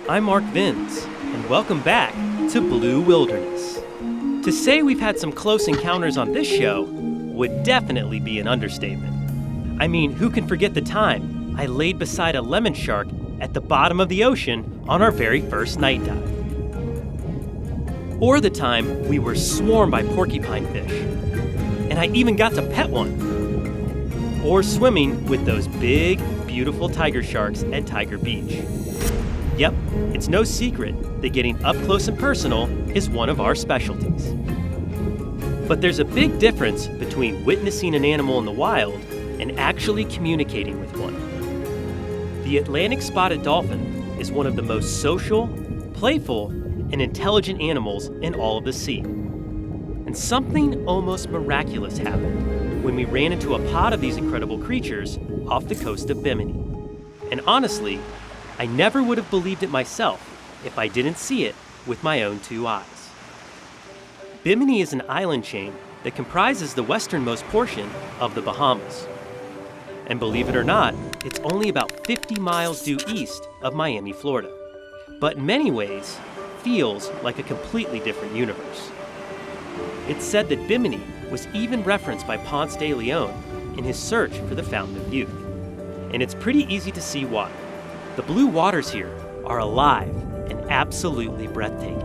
I'm Mark Vins, and welcome back to Blue Wilderness. To say we've had some close encounters on this show would definitely be an understatement. I mean, who can forget the time I laid beside a lemon shark at the bottom of the ocean on our very first night dive? Or the time we were swarmed by porcupine fish, and I even got to pet one. Or swimming with those big, beautiful tiger sharks at Tiger Beach. Yep, it's no secret that getting up close and personal is one of our specialties. But there's a big difference between witnessing an animal in the wild and actually communicating with one. The Atlantic spotted dolphin is one of the most social, playful, and intelligent animals in all of the sea. And something almost miraculous happened when we ran into a pod of these incredible creatures off the coast of Bimini. And honestly, I never would have believed it myself if I didn't see it with my own two eyes. Bimini is an island chain that comprises the westernmost portion of the Bahamas. And believe it or not, it's only about 50 miles due east of Miami, Florida. But in many ways, feels like a completely different universe. It's said that Bimini was even referenced by Ponce de Leon in his search for the Fountain of Youth. And it's pretty easy to see why. The blue waters here are alive and absolutely breathtaking.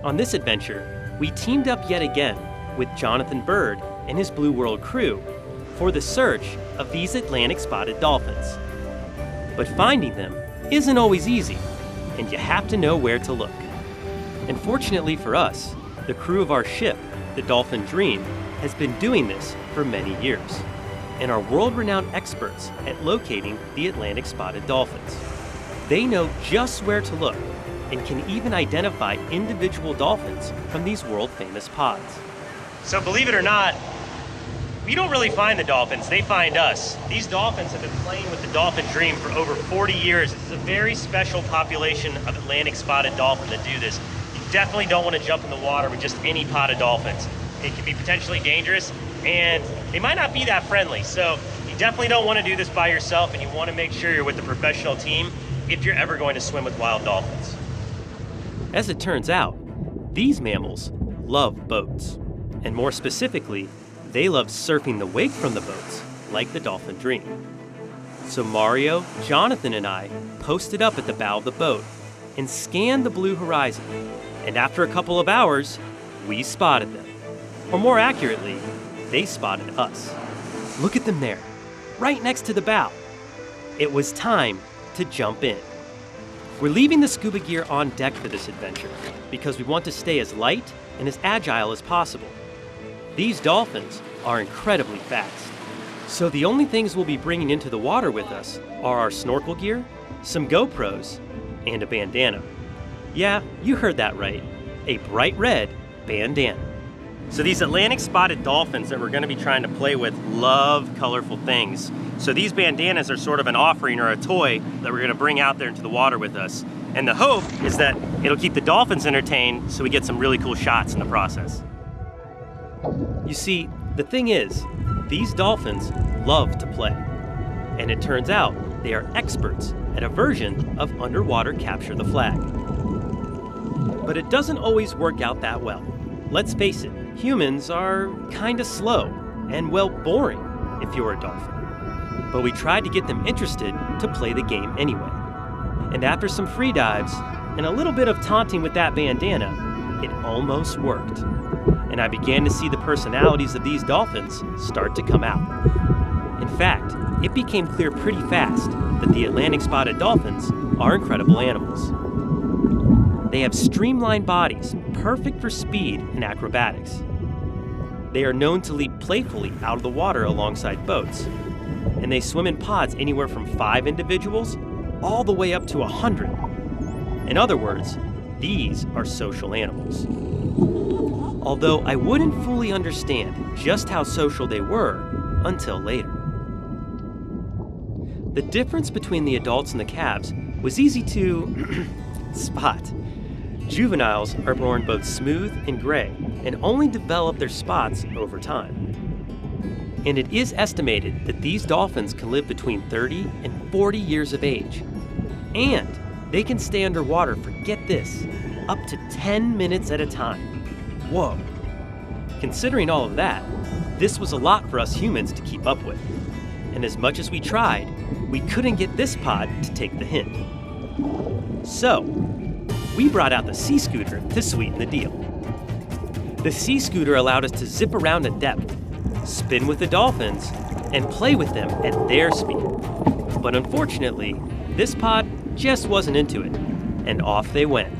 On this adventure, we teamed up yet again with Jonathan Bird and his Blue World crew for the search of these Atlantic spotted dolphins. But finding them isn't always easy, and you have to know where to look. And fortunately for us, the crew of our ship, the Dolphin Dream, has been doing this for many years, and are world-renowned experts at locating the Atlantic spotted dolphins. They know just where to look and can even identify individual dolphins from these world-famous pods. So believe it or not, we don't really find the dolphins, they find us. These dolphins have been playing with the Dolphin Dream for over 40 years. This is a very special population of Atlantic spotted dolphin that do this. You definitely don't want to jump in the water with just any pod of dolphins. It can be potentially dangerous, and they might not be that friendly. So you definitely don't want to do this by yourself, and you want to make sure you're with a professional team if you're ever going to swim with wild dolphins. As it turns out, these mammals love boats, and more specifically, they love surfing the wake from the boats, like the Dolphin Dream. So Mario, Jonathan, and I posted up at the bow of the boat and scanned the blue horizon. And after a couple of hours, we spotted them. Or more accurately, they spotted us. Look at them there, right next to the bow. It was time to jump in. We're leaving the scuba gear on deck for this adventure because we want to stay as light and as agile as possible. These dolphins are incredibly fast. So the only things we'll be bringing into the water with us are our snorkel gear, some GoPros, and a bandana. Yeah, you heard that right, a bright red bandana. So these Atlantic spotted dolphins that we're gonna be trying to play with love colorful things. So these bandanas are sort of an offering or a toy that we're gonna bring out there into the water with us. And the hope is that it'll keep the dolphins entertained so we get some really cool shots in the process. You see, the thing is, these dolphins love to play. And it turns out they are experts at a version of underwater capture the flag. But it doesn't always work out that well. Let's face it, humans are kinda slow and, well, boring if you're a dolphin. But we tried to get them interested to play the game anyway. And after some free dives and a little bit of taunting with that bandana, it almost worked. And I began to see the personalities of these dolphins start to come out. In fact, it became clear pretty fast that the Atlantic spotted dolphins are incredible animals. They have streamlined bodies, perfect for speed and acrobatics. They are known to leap playfully out of the water alongside boats, and they swim in pods anywhere from 5 individuals all the way up to 100. In other words, these are social animals. Although I wouldn't fully understand just how social they were until later. The difference between the adults and the calves was easy to spot. Juveniles are born both smooth and gray and only develop their spots over time. And it is estimated that these dolphins can live between 30 and 40 years of age. And they can stay underwater for, get this, up to 10 minutes at a time. Whoa. Considering all of that, this was a lot for us humans to keep up with. And as much as we tried, we couldn't get this pod to take the hint. So, we brought out the Sea Scooter to sweeten the deal. The Sea Scooter allowed us to zip around at depth, spin with the dolphins, and play with them at their speed. But unfortunately, this pod just wasn't into it, and off they went.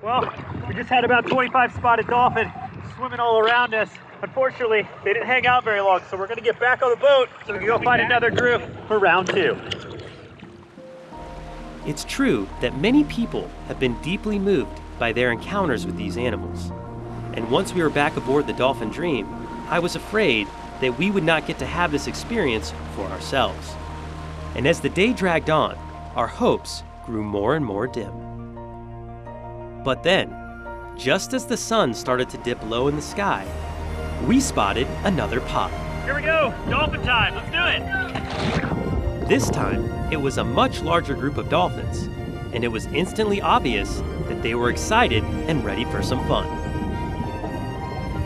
Well, we just had about 25 spotted dolphin swimming all around us. Unfortunately, they didn't hang out very long, so we're gonna get back on the boat so we can go find another group for round 2. It's true that many people have been deeply moved by their encounters with these animals. And once we were back aboard the Dolphin Dream, I was afraid that we would not get to have this experience for ourselves. And as the day dragged on, our hopes grew more and more dim. But then, just as the sun started to dip low in the sky, we spotted another pod. Here we go, dolphin time, let's do it. This time, it was a much larger group of dolphins, and it was instantly obvious that they were excited and ready for some fun.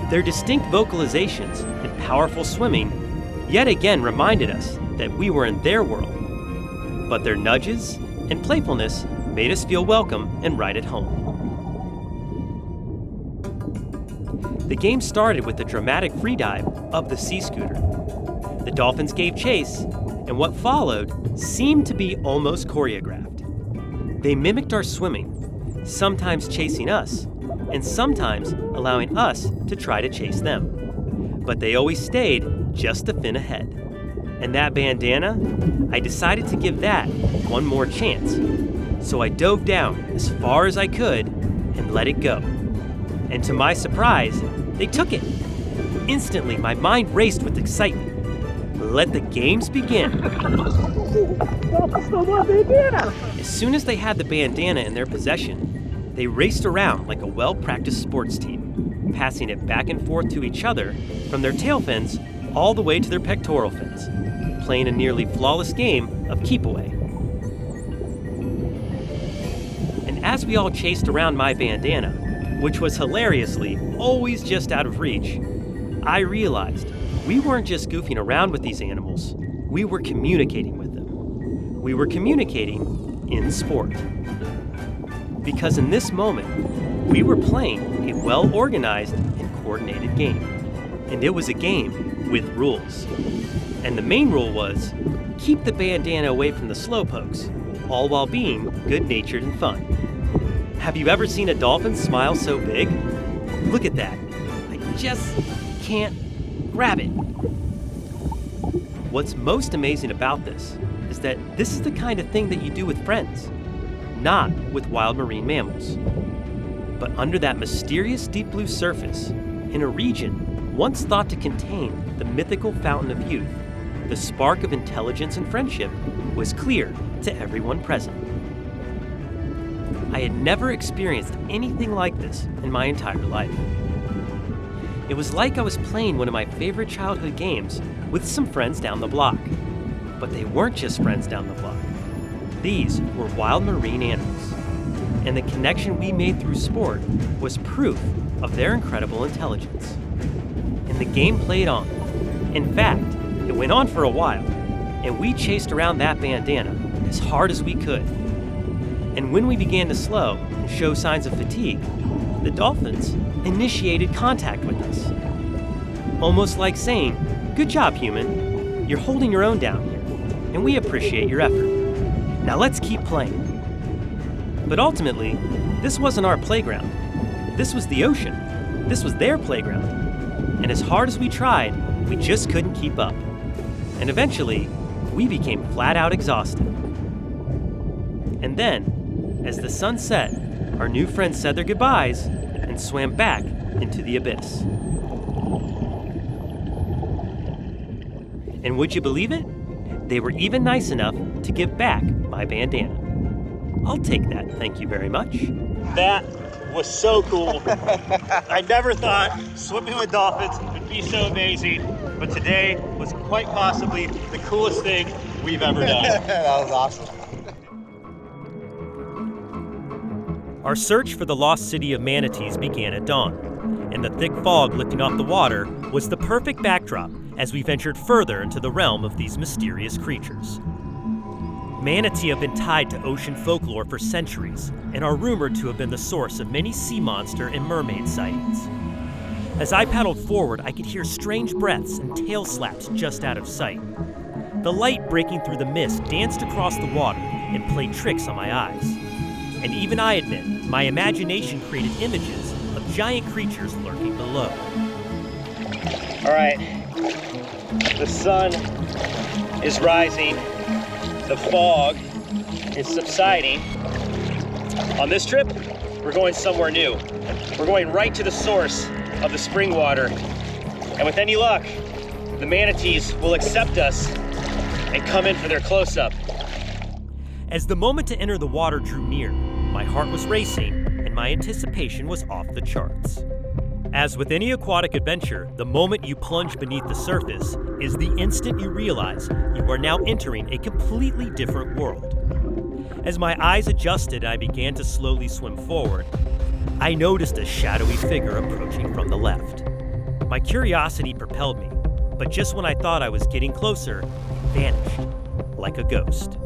Their distinct vocalizations and powerful swimming yet again reminded us that we were in their world, but their nudges and playfulness made us feel welcome and right at home. The game started with the dramatic freedive of the Sea Scooter. The dolphins gave chase, and what followed seemed to be almost choreographed. They mimicked our swimming, sometimes chasing us, and sometimes allowing us to try to chase them. But they always stayed just a fin ahead. And that bandana, I decided to give that one more chance. So I dove down as far as I could and let it go. And to my surprise, they took it. Instantly, my mind raced with excitement. Let the games begin. As soon as they had the bandana in their possession, they raced around like a well-practiced sports team, passing it back and forth to each other from their tail fins all the way to their pectoral fins, playing a nearly flawless game of keep away. And as we all chased around my bandana, which was hilariously always just out of reach, I realized We weren't just goofing around with these animals, we were communicating with them. We were communicating in sport. Because in this moment, we were playing a well-organized and coordinated game. And it was a game with rules. And the main rule was, keep the bandana away from the slowpokes, all while being good-natured and fun. Have you ever seen a dolphin smile so big? Look at that. I just can't grab it. What's most amazing about this is that this is the kind of thing that you do with friends, not with wild marine mammals. But under that mysterious deep blue surface, in a region once thought to contain the mythical fountain of youth, the spark of intelligence and friendship was clear to everyone present. I had never experienced anything like this in my entire life. It was like I was playing one of my favorite childhood games with some friends down the block. But they weren't just friends down the block. These were wild marine animals. And the connection we made through sport was proof of their incredible intelligence. And the game played on. In fact, it went on for a while, and we chased around that bandana as hard as we could. And when we began to slow and show signs of fatigue, the dolphins initiated contact with us. Almost like saying, "Good job, human. You're holding your own down here, and we appreciate your effort. Now let's keep playing." But ultimately, this wasn't our playground. This was the ocean. This was their playground. And as hard as we tried, we just couldn't keep up. And eventually, we became flat out exhausted. And then, as the sun set, our new friends said their goodbyes and swam back into the abyss. And would you believe it? They were even nice enough to give back my bandana. I'll take that, thank you very much. That was so cool. I never thought swimming with dolphins would be so amazing, but today was quite possibly the coolest thing we've ever done. That was awesome. Our search for the lost city of Manatees began at dawn, and the thick fog lifting off the water was the perfect backdrop as we ventured further into the realm of these mysterious creatures. Manatee have been tied to ocean folklore for centuries and are rumored to have been the source of many sea monster and mermaid sightings. As I paddled forward, I could hear strange breaths and tail slaps just out of sight. The light breaking through the mist danced across the water and played tricks on my eyes. And even I admit, my imagination created images of giant creatures lurking below. All right, the sun is rising, the fog is subsiding. On this trip, we're going somewhere new. We're going right to the source of the spring water. And with any luck, the manatees will accept us and come in for their close-up. As the moment to enter the water drew near, my heart was racing and my anticipation was off the charts. As with any aquatic adventure, the moment you plunge beneath the surface is the instant you realize you are now entering a completely different world. As my eyes adjusted and I began to slowly swim forward, I noticed a shadowy figure approaching from the left. My curiosity propelled me, but just when I thought I was getting closer, it vanished like a ghost.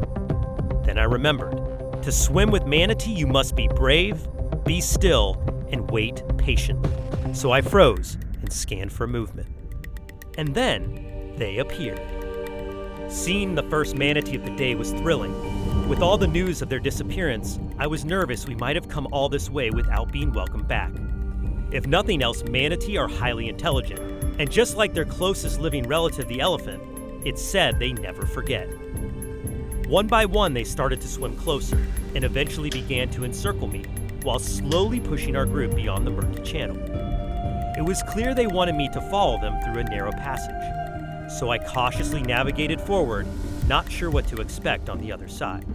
Then I remembered, to swim with manatee you must be brave, be still, and wait patiently. So I froze and scanned for movement. And then they appeared. Seeing the first manatee of the day was thrilling. With all the news of their disappearance, I was nervous we might have come all this way without being welcomed back. If nothing else, manatee are highly intelligent, and just like their closest living relative, the elephant, it's said they never forget. One by one, they started to swim closer, and eventually began to encircle me, while slowly pushing our group beyond the murky channel. It was clear they wanted me to follow them through a narrow passage, so I cautiously navigated forward, not sure what to expect on the other side.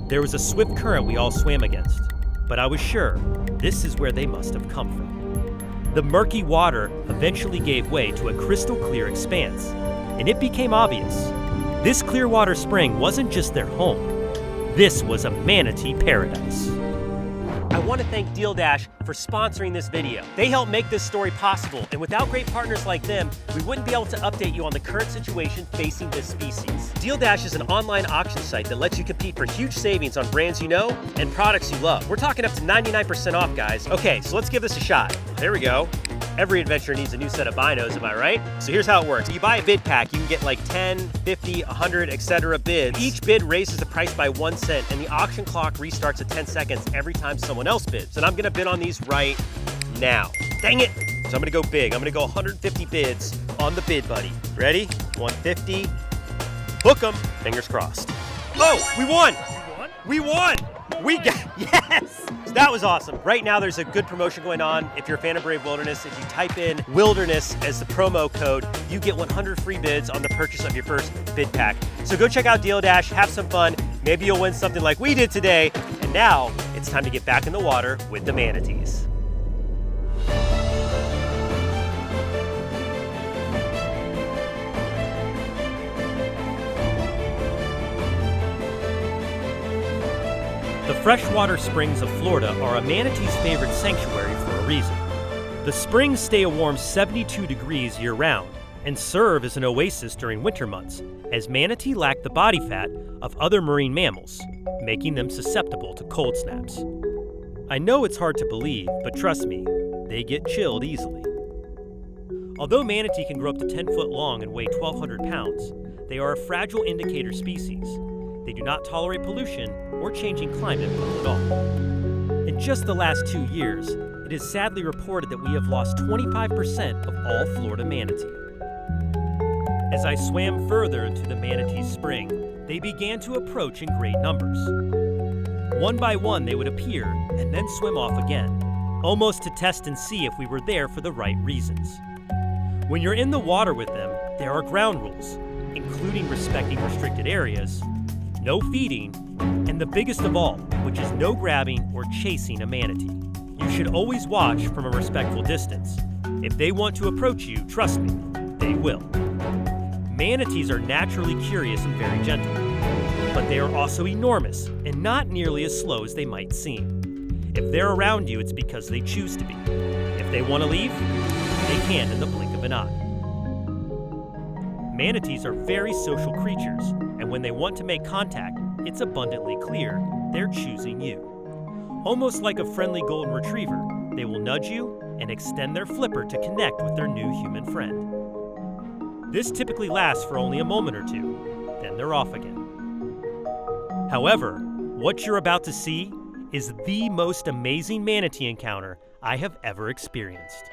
There was a swift current we all swam against, but I was sure this is where they must have come from. The murky water eventually gave way to a crystal clear expanse, and it became obvious. This Clearwater spring wasn't just their home. This was a manatee paradise. I want to thank Deal Dash for sponsoring this video. They help make this story possible, and without great partners like them, we wouldn't be able to update you on the current situation facing this species. Deal Dash is an online auction site that lets you compete for huge savings on brands you know and products you love. We're talking up to 99% off, guys. Okay, so let's give this a shot. There we go. Every adventure needs a new set of binos, am I right? So here's how it works. You buy a bid pack, you can get like 10, 50, 100, etc. bids. Each bid raises the price by 1 cent, and the auction clock restarts at 10 seconds every time someone else bids. And I'm gonna bid on these right now. Dang it! So I'm gonna go big. I'm gonna go 150 bids on the bid buddy. Ready? 150. Book 'em. Fingers crossed. Oh, we won! We won! We got, yes! So that was awesome. Right now there's a good promotion going on. If you're a fan of Brave Wilderness, if you type in Wilderness as the promo code, you get 100 free bids on the purchase of your first bid pack. So go check out Deal Dash, have some fun. Maybe you'll win something like we did today. And now it's time to get back in the water with the manatees. The freshwater springs of Florida are a manatee's favorite sanctuary for a reason. The springs stay a warm 72 degrees year-round and serve as an oasis during winter months, as manatee lack the body fat of other marine mammals, making them susceptible to cold snaps. I know it's hard to believe, but trust me, they get chilled easily. Although manatee can grow up to 10 foot long and weigh 1,200 pounds, they are a fragile indicator species. They do not tolerate pollution or changing climate well at all. In just the last 2 years, it is sadly reported that we have lost 25% of all Florida manatee. As I swam further into the manatee's spring, they began to approach in great numbers. One by one, they would appear and then swim off again, almost to test and see if we were there for the right reasons. When you're in the water with them, there are ground rules, including respecting restricted areas, no feeding, and the biggest of all, which is no grabbing or chasing a manatee. You should always watch from a respectful distance. If they want to approach you, trust me, they will. Manatees are naturally curious and very gentle, but they are also enormous and not nearly as slow as they might seem. If they're around you, it's because they choose to be. If they want to leave, they can in the blink of an eye. Manatees are very social creatures, and when they want to make contact, it's abundantly clear they're choosing you. Almost like a friendly golden retriever, they will nudge you and extend their flipper to connect with their new human friend. This typically lasts for only a moment or two, then they're off again. However, what you're about to see is the most amazing manatee encounter I have ever experienced.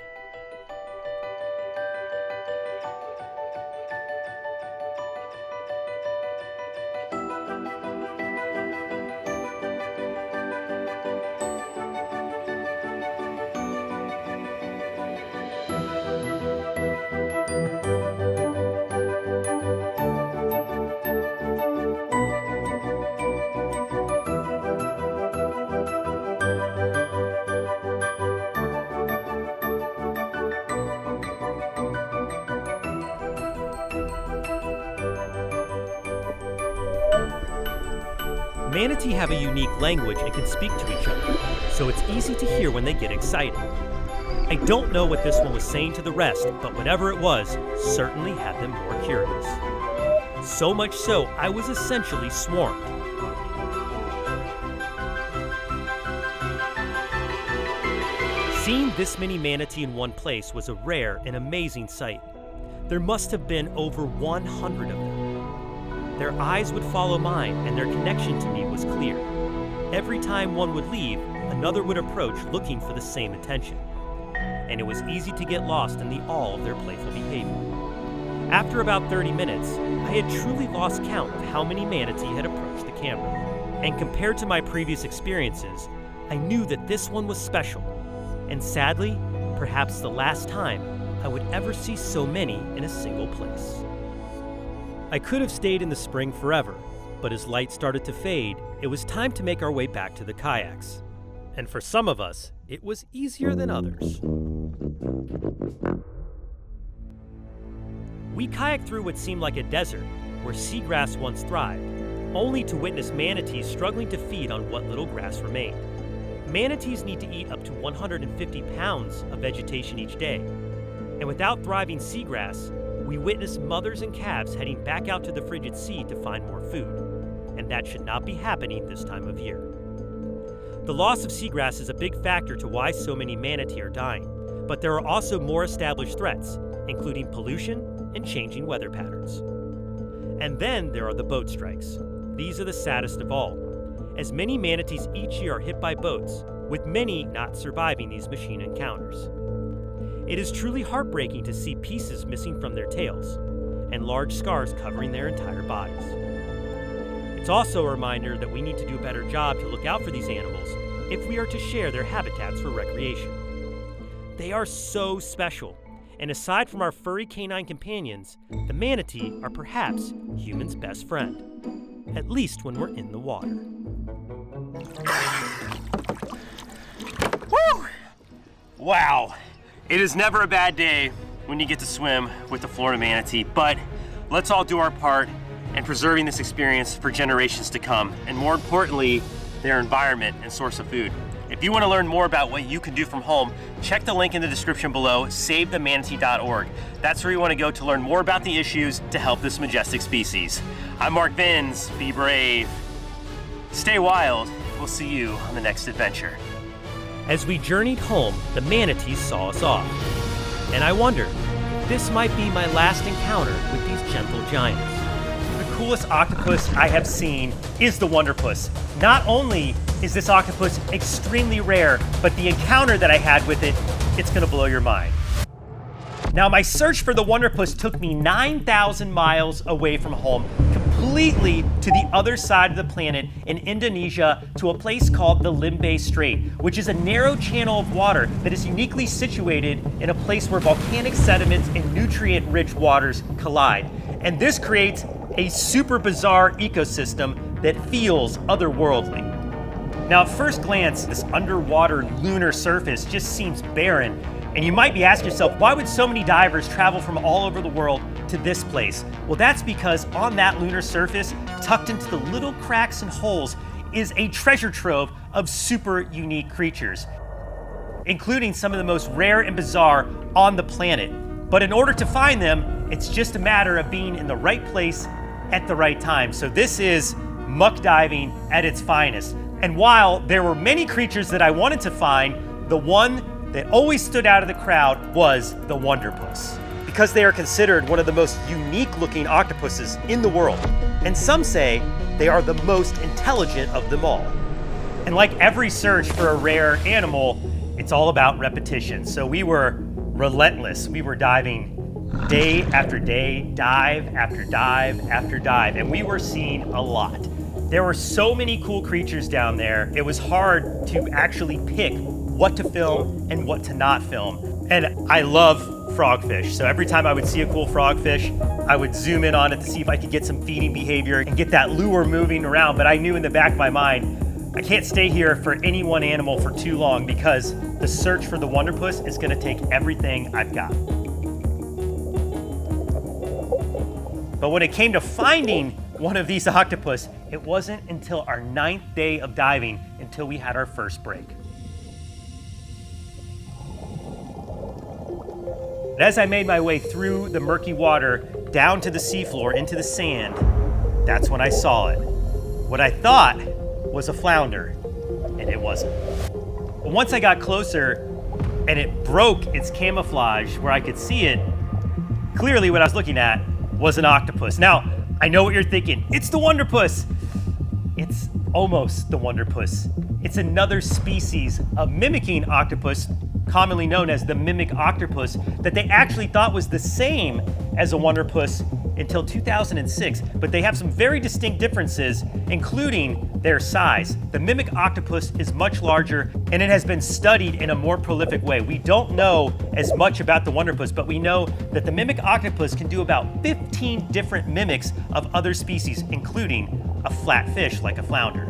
Manatee have a unique language and can speak to each other, so it's easy to hear when they get excited. I don't know what this one was saying to the rest, but whatever it was, certainly had them more curious. So much so, I was essentially swarmed. Seeing this many manatee in one place was a rare and amazing sight. There must have been over 100 of them. Their eyes would follow mine, and their connection to me was clear. Every time one would leave, another would approach looking for the same attention. And it was easy to get lost in the awe of their playful behavior. After about 30 minutes, I had truly lost count of how many manatee had approached the camera. And compared to my previous experiences, I knew that this one was special. And sadly, perhaps the last time I would ever see so many in a single place. I could have stayed in the spring forever, but as light started to fade, it was time to make our way back to the kayaks. And for some of us, it was easier than others. We kayaked through what seemed like a desert, where seagrass once thrived, only to witness manatees struggling to feed on what little grass remained. Manatees need to eat up to 150 pounds of vegetation each day. And without thriving seagrass, we witness mothers and calves heading back out to the frigid sea to find more food. And that should not be happening this time of year. The loss of seagrass is a big factor to why so many manatee are dying, but there are also more established threats, including pollution and changing weather patterns. And then there are the boat strikes. These are the saddest of all, as many manatees each year are hit by boats, with many not surviving these machine encounters. It is truly heartbreaking to see pieces missing from their tails, and large scars covering their entire bodies. It's also a reminder that we need to do a better job to look out for these animals if we are to share their habitats for recreation. They are so special, and aside from our furry canine companions, the manatee are perhaps humans' best friend, at least when we're in the water. Woo! Wow, it is never a bad day when you get to swim with the Florida manatee, but let's all do our part in preserving this experience for generations to come, and more importantly, their environment and source of food. If you want to learn more about what you can do from home, check the link in the description below, savethemanatee.org. That's where you want to go to learn more about the issues to help this majestic species. I'm Mark Vins, be brave, stay wild, we'll see you on the next adventure. As we journeyed home, the manatees saw us off, and I wondered if this might be my last encounter with these gentle giants. The coolest octopus I have seen is the Wonderpus. Not only is this octopus extremely rare, but the encounter that I had with it, it's gonna blow your mind. Now, my search for the Wonderpus took me 9,000 miles away from home, completely to the other side of the planet in Indonesia, to a place called the Limbe Strait, which is a narrow channel of water that is uniquely situated in a place where volcanic sediments and nutrient-rich waters collide. And this creates a super bizarre ecosystem that feels otherworldly. Now, at first glance, this underwater lunar surface just seems barren, and you might be asking yourself, why would so many divers travel from all over the world to this place? Well, that's because on that lunar surface, tucked into the little cracks and holes, is a treasure trove of super unique creatures, including some of the most rare and bizarre on the planet. But in order to find them, it's just a matter of being in the right place at the right time. So this is muck diving at its finest. And while there were many creatures that I wanted to find, the one that always stood out of the crowd was the Wonderpus, because they are considered one of the most unique looking octopuses in the world. And some say they are the most intelligent of them all. And like every search for a rare animal, it's all about repetition. So we were relentless. We were diving day after day, dive after dive after dive, and we were seeing a lot. There were so many cool creatures down there, it was hard to actually pick what to film and what to not film. And I love frogfish, so every time I would see a cool frogfish, I would zoom in on it to see if I could get some feeding behavior and get that lure moving around. But I knew in the back of my mind, I can't stay here for any one animal for too long, because the search for the Wonderpus is gonna take everything I've got. But when it came to finding one of these octopus, it wasn't until our 9th day of diving until we had our first break. As I made my way through the murky water, down to the seafloor, into the sand, that's when I saw it. What I thought was a flounder, and it wasn't. But once I got closer, and it broke its camouflage where I could see it, clearly what I was looking at was an octopus. Now, I know what you're thinking. It's the Wonderpus. It's almost the Wonderpus. It's another species of mimicking octopus, commonly known as the mimic octopus, that they actually thought was the same as a Wonderpus until 2006, but they have some very distinct differences, including their size. The mimic octopus is much larger, and it has been studied in a more prolific way. We don't know as much about the Wonderpus, but we know that the mimic octopus can do about 15 different mimics of other species, including a flat fish like a flounder.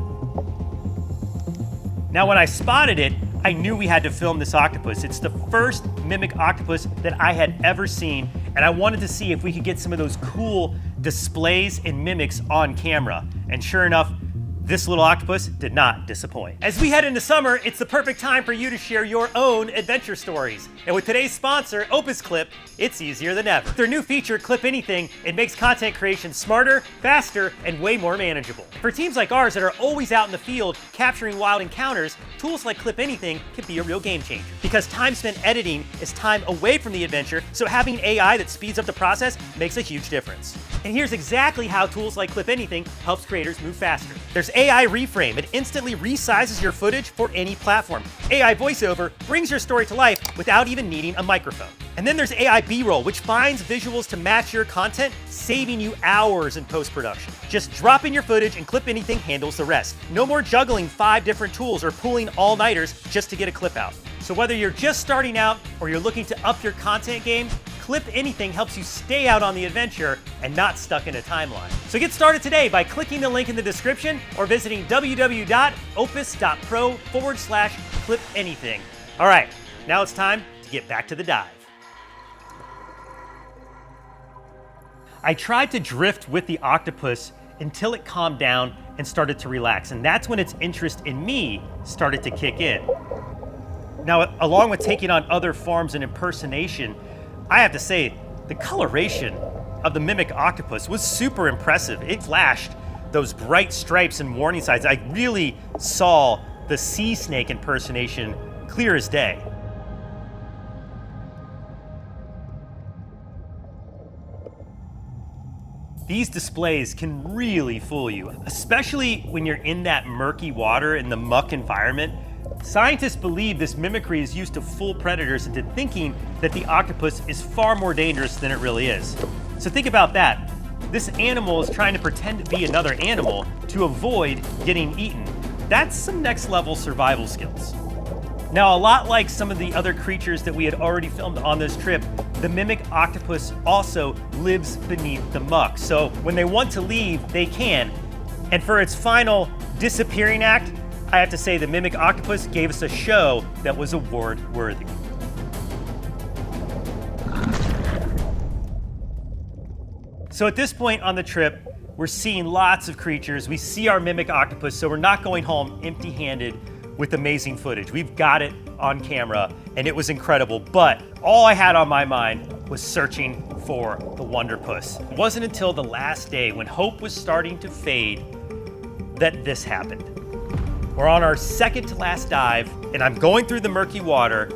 Now, when I spotted it, I knew we had to film this octopus. It's the first mimic octopus that I had ever seen, and I wanted to see if we could get some of those cool displays and mimics on camera. And sure enough, This little octopus did not disappoint. As we head into summer, it's the perfect time for you to share your own adventure stories. And with today's sponsor, Opus Clip, it's easier than ever. With their new feature, Clip Anything, it makes content creation smarter, faster, and way more manageable. For teams like ours that are always out in the field capturing wild encounters, tools like Clip Anything can be a real game changer. Because time spent editing is time away from the adventure, so having AI that speeds up the process makes a huge difference. And here's exactly how tools like Clip Anything helps creators move faster. There's AI Reframe. It instantly resizes your footage for any platform. AI Voiceover brings your story to life without even needing a microphone. And then there's AI B-roll, which finds visuals to match your content, saving you hours in post-production. Just drop in your footage and Clip Anything handles the rest. No more juggling 5 different tools or pulling all-nighters just to get a clip out. So whether you're just starting out or you're looking to up your content game, Clip Anything helps you stay out on the adventure and not stuck in a timeline. So get started today by clicking the link in the description or visiting www.opus.pro/clipanything. All right, now it's time to get back to the dive. I tried to drift with the octopus until it calmed down and started to relax, and that's when its interest in me started to kick in. Now, along with taking on other forms and impersonation, I have to say, the coloration of the mimic octopus was super impressive. It flashed those bright stripes and warning signs. I really saw the sea snake impersonation clear as day. These displays can really fool you, especially when you're in that murky water in the muck environment. Scientists believe this mimicry is used to fool predators into thinking that the octopus is far more dangerous than it really is. So think about that. This animal is trying to pretend to be another animal to avoid getting eaten. That's some next level survival skills. Now, a lot like some of the other creatures that we had already filmed on this trip, the mimic octopus also lives beneath the muck. So when they want to leave, they can. And for its final disappearing act, I have to say the mimic octopus gave us a show that was award worthy. So at this point on the trip, we're seeing lots of creatures. We see our mimic octopus, so we're not going home empty-handed with amazing footage. We've got it on camera, and it was incredible, but all I had on my mind was searching for the Wonderpus. It wasn't until the last day, when hope was starting to fade, that this happened. We're on our second to last dive, and I'm going through the murky water,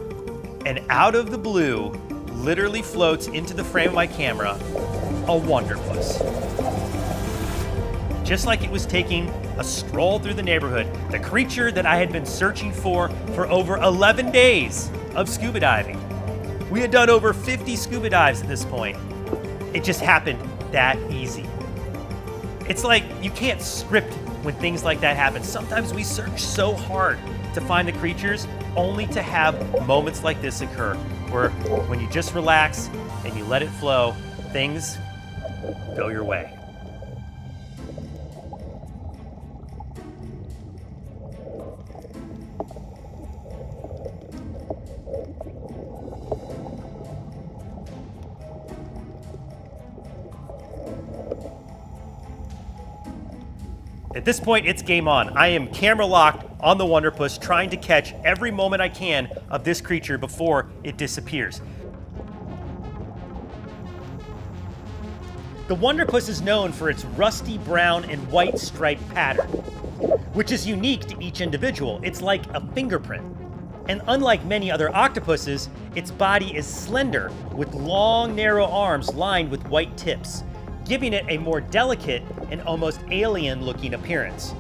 and out of the blue, literally floats into the frame of my camera, a Wonderpus. Just like it was taking a stroll through the neighborhood, the creature that I had been searching for over 11 days of scuba diving. We had done over 50 scuba dives at this point. It just happened that easy. It's like you can't script when things like that happen. Sometimes we search so hard to find the creatures only to have moments like this occur, where when you just relax and you let it flow, things go your way. At this point, it's game on. I am camera locked on the Wonderpus, trying to catch every moment I can of this creature before it disappears. The Wonderpus is known for its rusty brown and white striped pattern, which is unique to each individual. It's like a fingerprint. And unlike many other octopuses, its body is slender with long, narrow arms lined with white tips, giving it a more delicate and almost alien-looking appearance.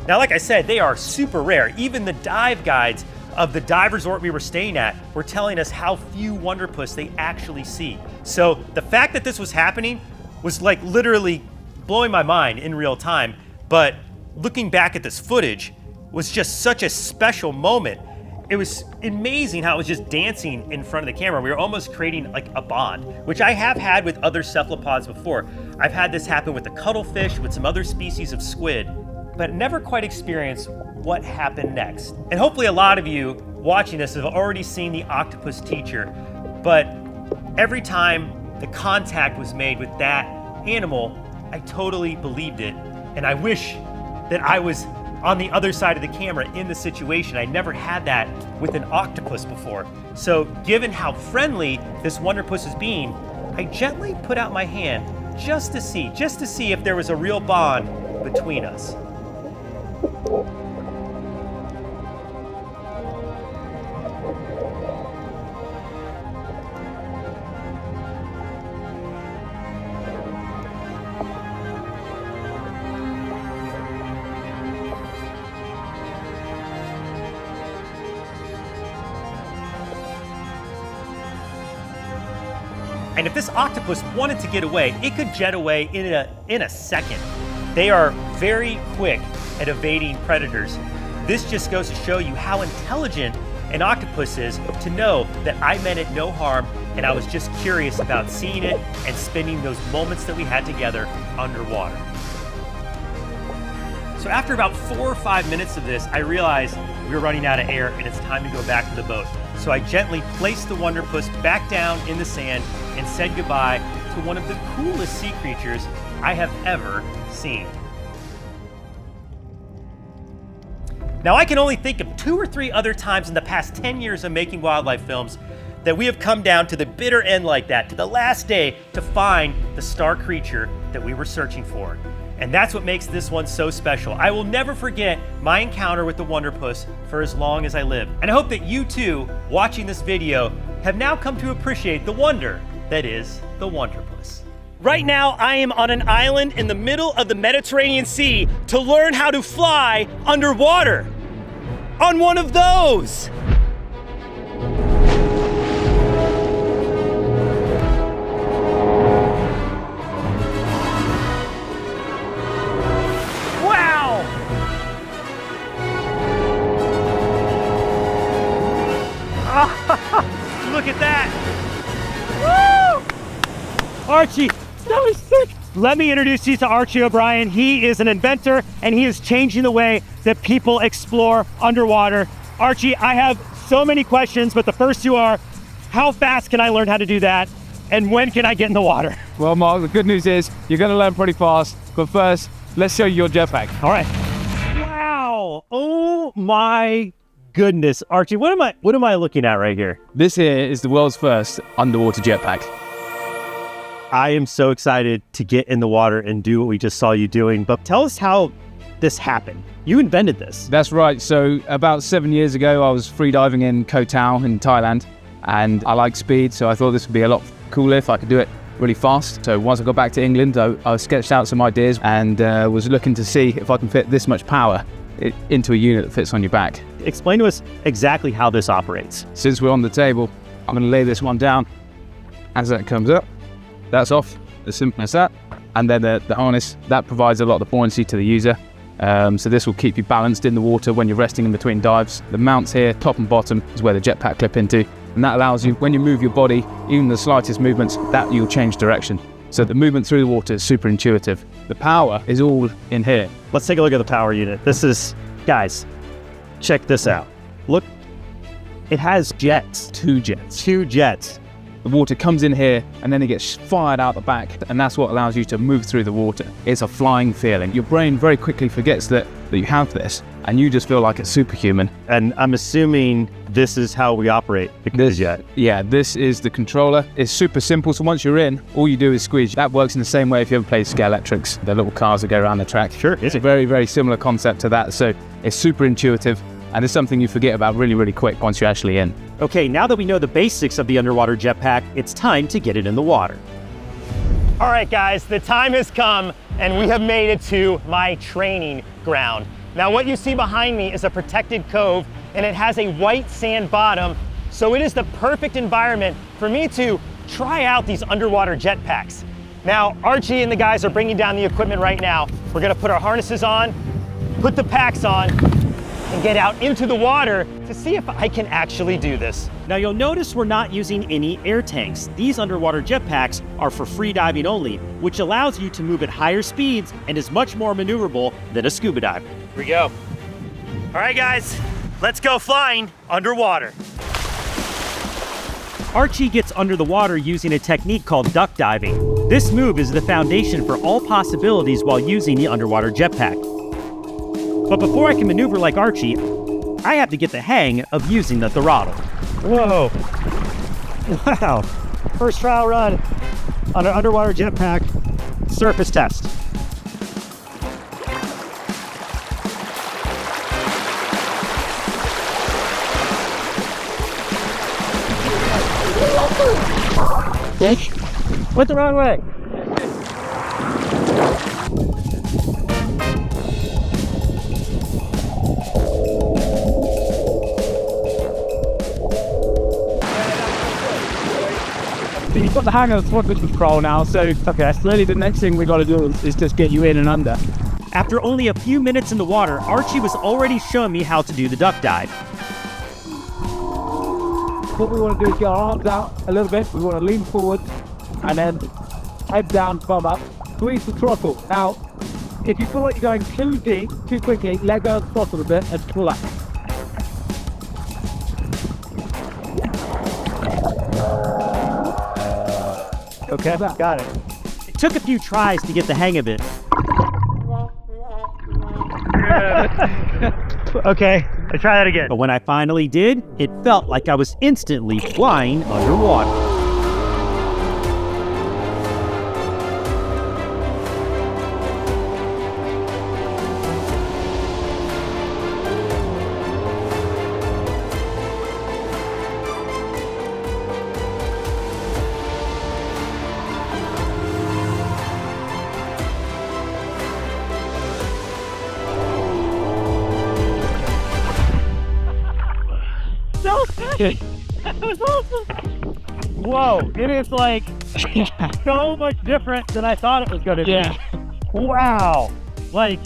Now, like I said, they are super rare. Even the dive guides of the dive resort we were staying at were telling us how few Wonderpus they actually see. So the fact that this was happening was like literally blowing my mind in real time. But looking back at this footage was just such a special moment. It was amazing how it was just dancing in front of the camera. We were almost creating like a bond, which I have had with other cephalopods before. I've had this happen with the cuttlefish, with some other species of squid, but never quite experienced what happened next. And hopefully a lot of you watching this have already seen the octopus teacher, but every time the contact was made with that animal, I totally believed it And I wish that I was on the other side of the camera in the situation. I never had that with an octopus before. So given how friendly this Wonderpus is being, I gently put out my hand just to see if there was a real bond between us. And if this octopus wanted to get away, it could jet away in a second. They are very quick at evading predators. This just goes to show you how intelligent an octopus is to know that I meant it no harm, and I was just curious about seeing it and spending those moments that we had together underwater. So after about 4 or 5 minutes of this, I realized we were running out of air and it's time to go back to the boat. So I gently placed the Wonderpus back down in the sand and said goodbye to one of the coolest sea creatures I have ever seen. Now I can only think of 2 or 3 other times in the past 10 years of making wildlife films that we have come down to the bitter end like that, to the last day to find the star creature that we were searching for. And that's what makes this one so special. I will never forget my encounter with the Wonderpus for as long as I live. And I hope that you too, watching this video, have now come to appreciate the wonder that is the Wonderpus. Right now, I am on an island in the middle of the Mediterranean Sea to learn how to fly underwater on one of those. Look at that! Woo! Archie, that was sick! Let me introduce you to Archie O'Brien. He is an inventor and he is changing the way that people explore underwater. Archie, I have so many questions, but the first 2 are, how fast can I learn how to do that? And when can I get in the water? Well, Mark, the good news is you're going to learn pretty fast. But first, let's show you your jetpack. All right. Wow! Oh my goodness, Archie, what am I looking at right here? This here is the world's first underwater jetpack. I am so excited to get in the water and do what we just saw you doing, but tell us how this happened. You invented this. That's right. So about 7 years ago, I was free diving in Koh Tao in Thailand, and I like speed, so I thought this would be a lot cooler if I could do it really fast. So once I got back to England, I sketched out some ideas and was looking to see if I can fit this much power into a unit that fits on your back. Explain to us exactly how this operates. Since we're on the table, I'm going to lay this one down. As that comes up, that's off, as simple as that. And then the harness, that provides a lot of buoyancy to the user. So this will keep you balanced in the water when you're resting in between dives. The mounts here, top and bottom, is where the jetpack clip into. And that allows you, when you move your body, even the slightest movements, that you'll change direction. So the movement through the water is super intuitive. The power is all in here. Let's take a look at the power unit. This is, guys, check this out. Look, it has jets. 2 jets. 2 jets. The water comes in here and then it gets fired out the back, and that's what allows you to move through the water. It's a flying feeling. Your brain very quickly forgets that you have this, and you just feel like a superhuman. And I'm assuming this is how we operate the jet. Yeah, this is the controller. It's super simple, so once you're in, all you do is squeeze. That works in the same way if you ever played Scalextrics, the little cars that go around the track. Sure. It's a very, very similar concept to that, so it's super intuitive, and it's something you forget about really, really quick once you're actually in. Okay, now that we know the basics of the underwater jetpack, it's time to get it in the water. All right, guys, the time has come, and we have made it to my training ground. Now, what you see behind me is a protected cove, and it has a white sand bottom, so it is the perfect environment for me to try out these underwater jetpacks. Now, Archie and the guys are bringing down the equipment right now. We're gonna put our harnesses on, put the packs on, and get out into the water to see if I can actually do this. Now you'll notice we're not using any air tanks. These underwater jetpacks are for free diving only, which allows you to move at higher speeds and is much more maneuverable than a scuba dive. Here we go. All right, guys, let's go flying underwater. Archie gets under the water using a technique called duck diving. This move is the foundation for all possibilities while using the underwater jetpack. But before I can maneuver like Archie, I have to get the hang of using the throttle. Whoa. Wow. First trial run on an underwater jetpack surface test. Went the wrong way. You've got the hang of the throttle control now, so okay, really the next thing we got to do is just get you in and under. After only a few minutes in the water, Archie was already showing me how to do the duck dive. What we want to do is get our arms out a little bit. We want to lean forward and then head down, bum up, squeeze the throttle. Now, if you feel like you're going too deep, too quickly, let go of the throttle a bit and pull up. Okay, got it. It took a few tries to get the hang of it. Okay, I try that again. But when I finally did, it felt like I was instantly flying underwater. That was awesome. Whoa, it is like so much different than I thought it was going to be. Yeah. Wow. Like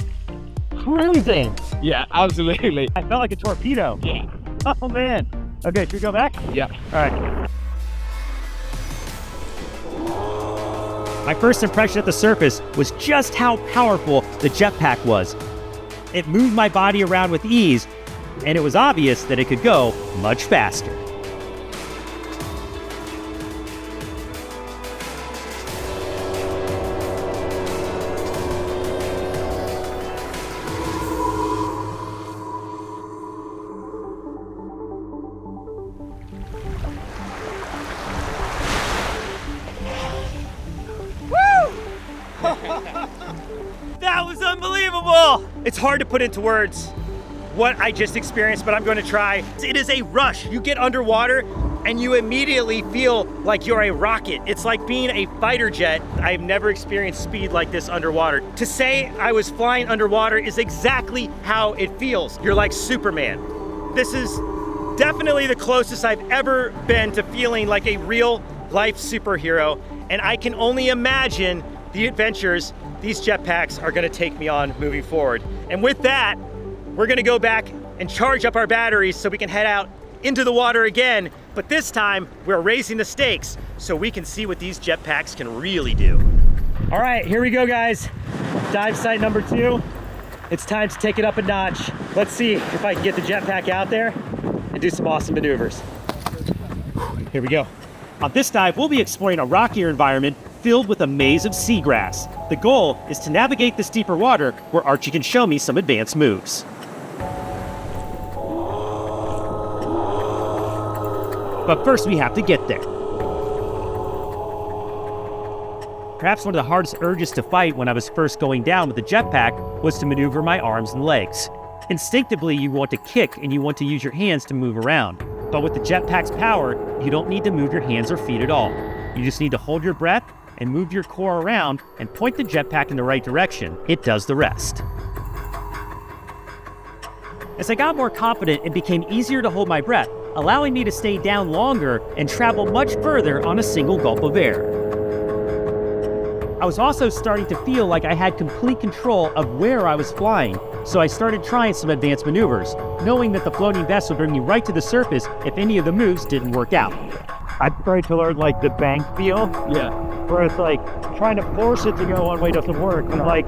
cruising. Yeah, absolutely. I felt like a torpedo. Yeah. Oh man. Okay, should we go back? Yeah. All right. My first impression at the surface was just how powerful the jetpack was. It moved my body around with ease, and it was obvious that it could go much faster. That was unbelievable! It's hard to put into words what I just experienced, but I'm going to try. It is a rush. You get underwater and you immediately feel like you're a rocket. It's like being a fighter jet. I've never experienced speed like this underwater. To say I was flying underwater is exactly how it feels. You're like Superman. This is definitely the closest I've ever been to feeling like a real life superhero, and I can only imagine the adventures these jetpacks are gonna take me on moving forward. And with that, we're gonna go back and charge up our batteries so we can head out into the water again, but this time we're raising the stakes so we can see what these jetpacks can really do. All right, here we go, guys. Dive site number 2. It's time to take it up a notch. Let's see if I can get the jetpack out there and do some awesome maneuvers. Here we go. On this dive, we'll be exploring a rockier environment filled with a maze of seagrass. The goal is to navigate this deeper water where Archie can show me some advanced moves. But first we have to get there. Perhaps one of the hardest urges to fight when I was first going down with the jetpack was to maneuver my arms and legs. Instinctively, you want to kick and you want to use your hands to move around. But with the jetpack's power, you don't need to move your hands or feet at all. You just need to hold your breath and move your core around and point the jetpack in the right direction. It does the rest. As I got more confident, it became easier to hold my breath, allowing me to stay down longer and travel much further on a single gulp of air. I was also starting to feel like I had complete control of where I was flying, so I started trying some advanced maneuvers, knowing that the floating vest would bring me right to the surface if any of the moves didn't work out. I tried to learn like the bank feel. Yeah. Where it's like trying to force it to go one way doesn't work, and like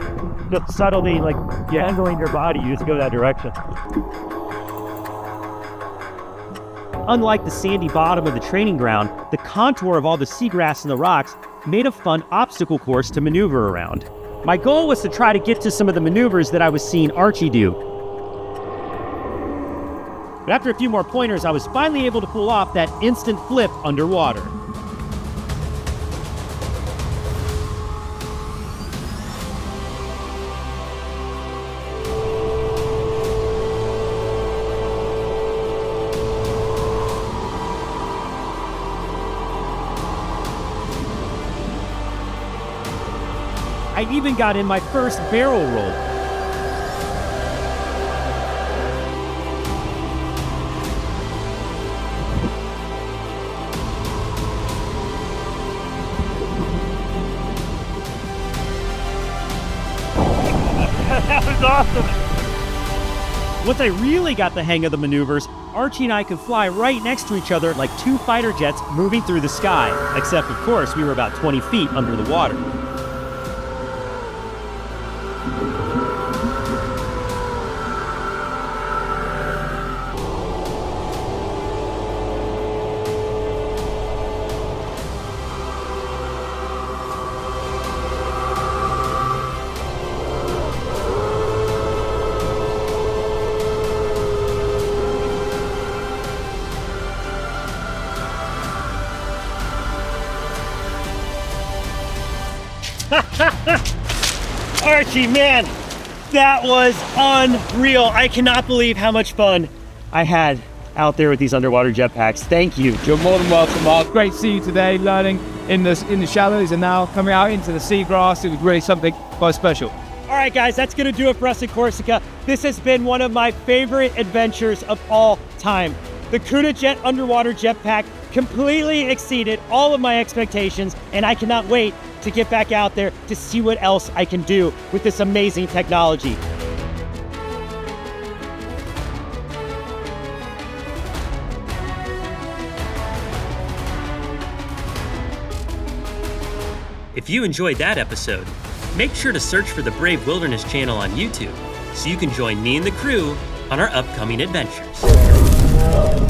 just subtly like angling your body, you just go that direction. Unlike the sandy bottom of the training ground, the contour of all the seagrass and the rocks made a fun obstacle course to maneuver around. My goal was to try to get to some of the maneuvers that I was seeing Archie do. But after a few more pointers, I was finally able to pull off that instant flip underwater. I even got in my first barrel roll. That was awesome. Once I really got the hang of the maneuvers, Archie and I could fly right next to each other like two fighter jets moving through the sky, except of course we were about 20 feet under the water. Archie, man, that was unreal. I cannot believe how much fun I had out there with these underwater jetpacks. Thank you. You're more than welcome, Mark. Great to see you today, learning in the shallows and now coming out into the seagrass. It was really something quite special. All right, guys, that's going to do it for us in Corsica. This has been one of my favorite adventures of all time. The CudaJet underwater jetpack completely exceeded all of my expectations, and I cannot wait to get back out there to see what else I can do with this amazing technology. If you enjoyed that episode, make sure to search for the Brave Wilderness channel on YouTube so you can join me and the crew on our upcoming adventures.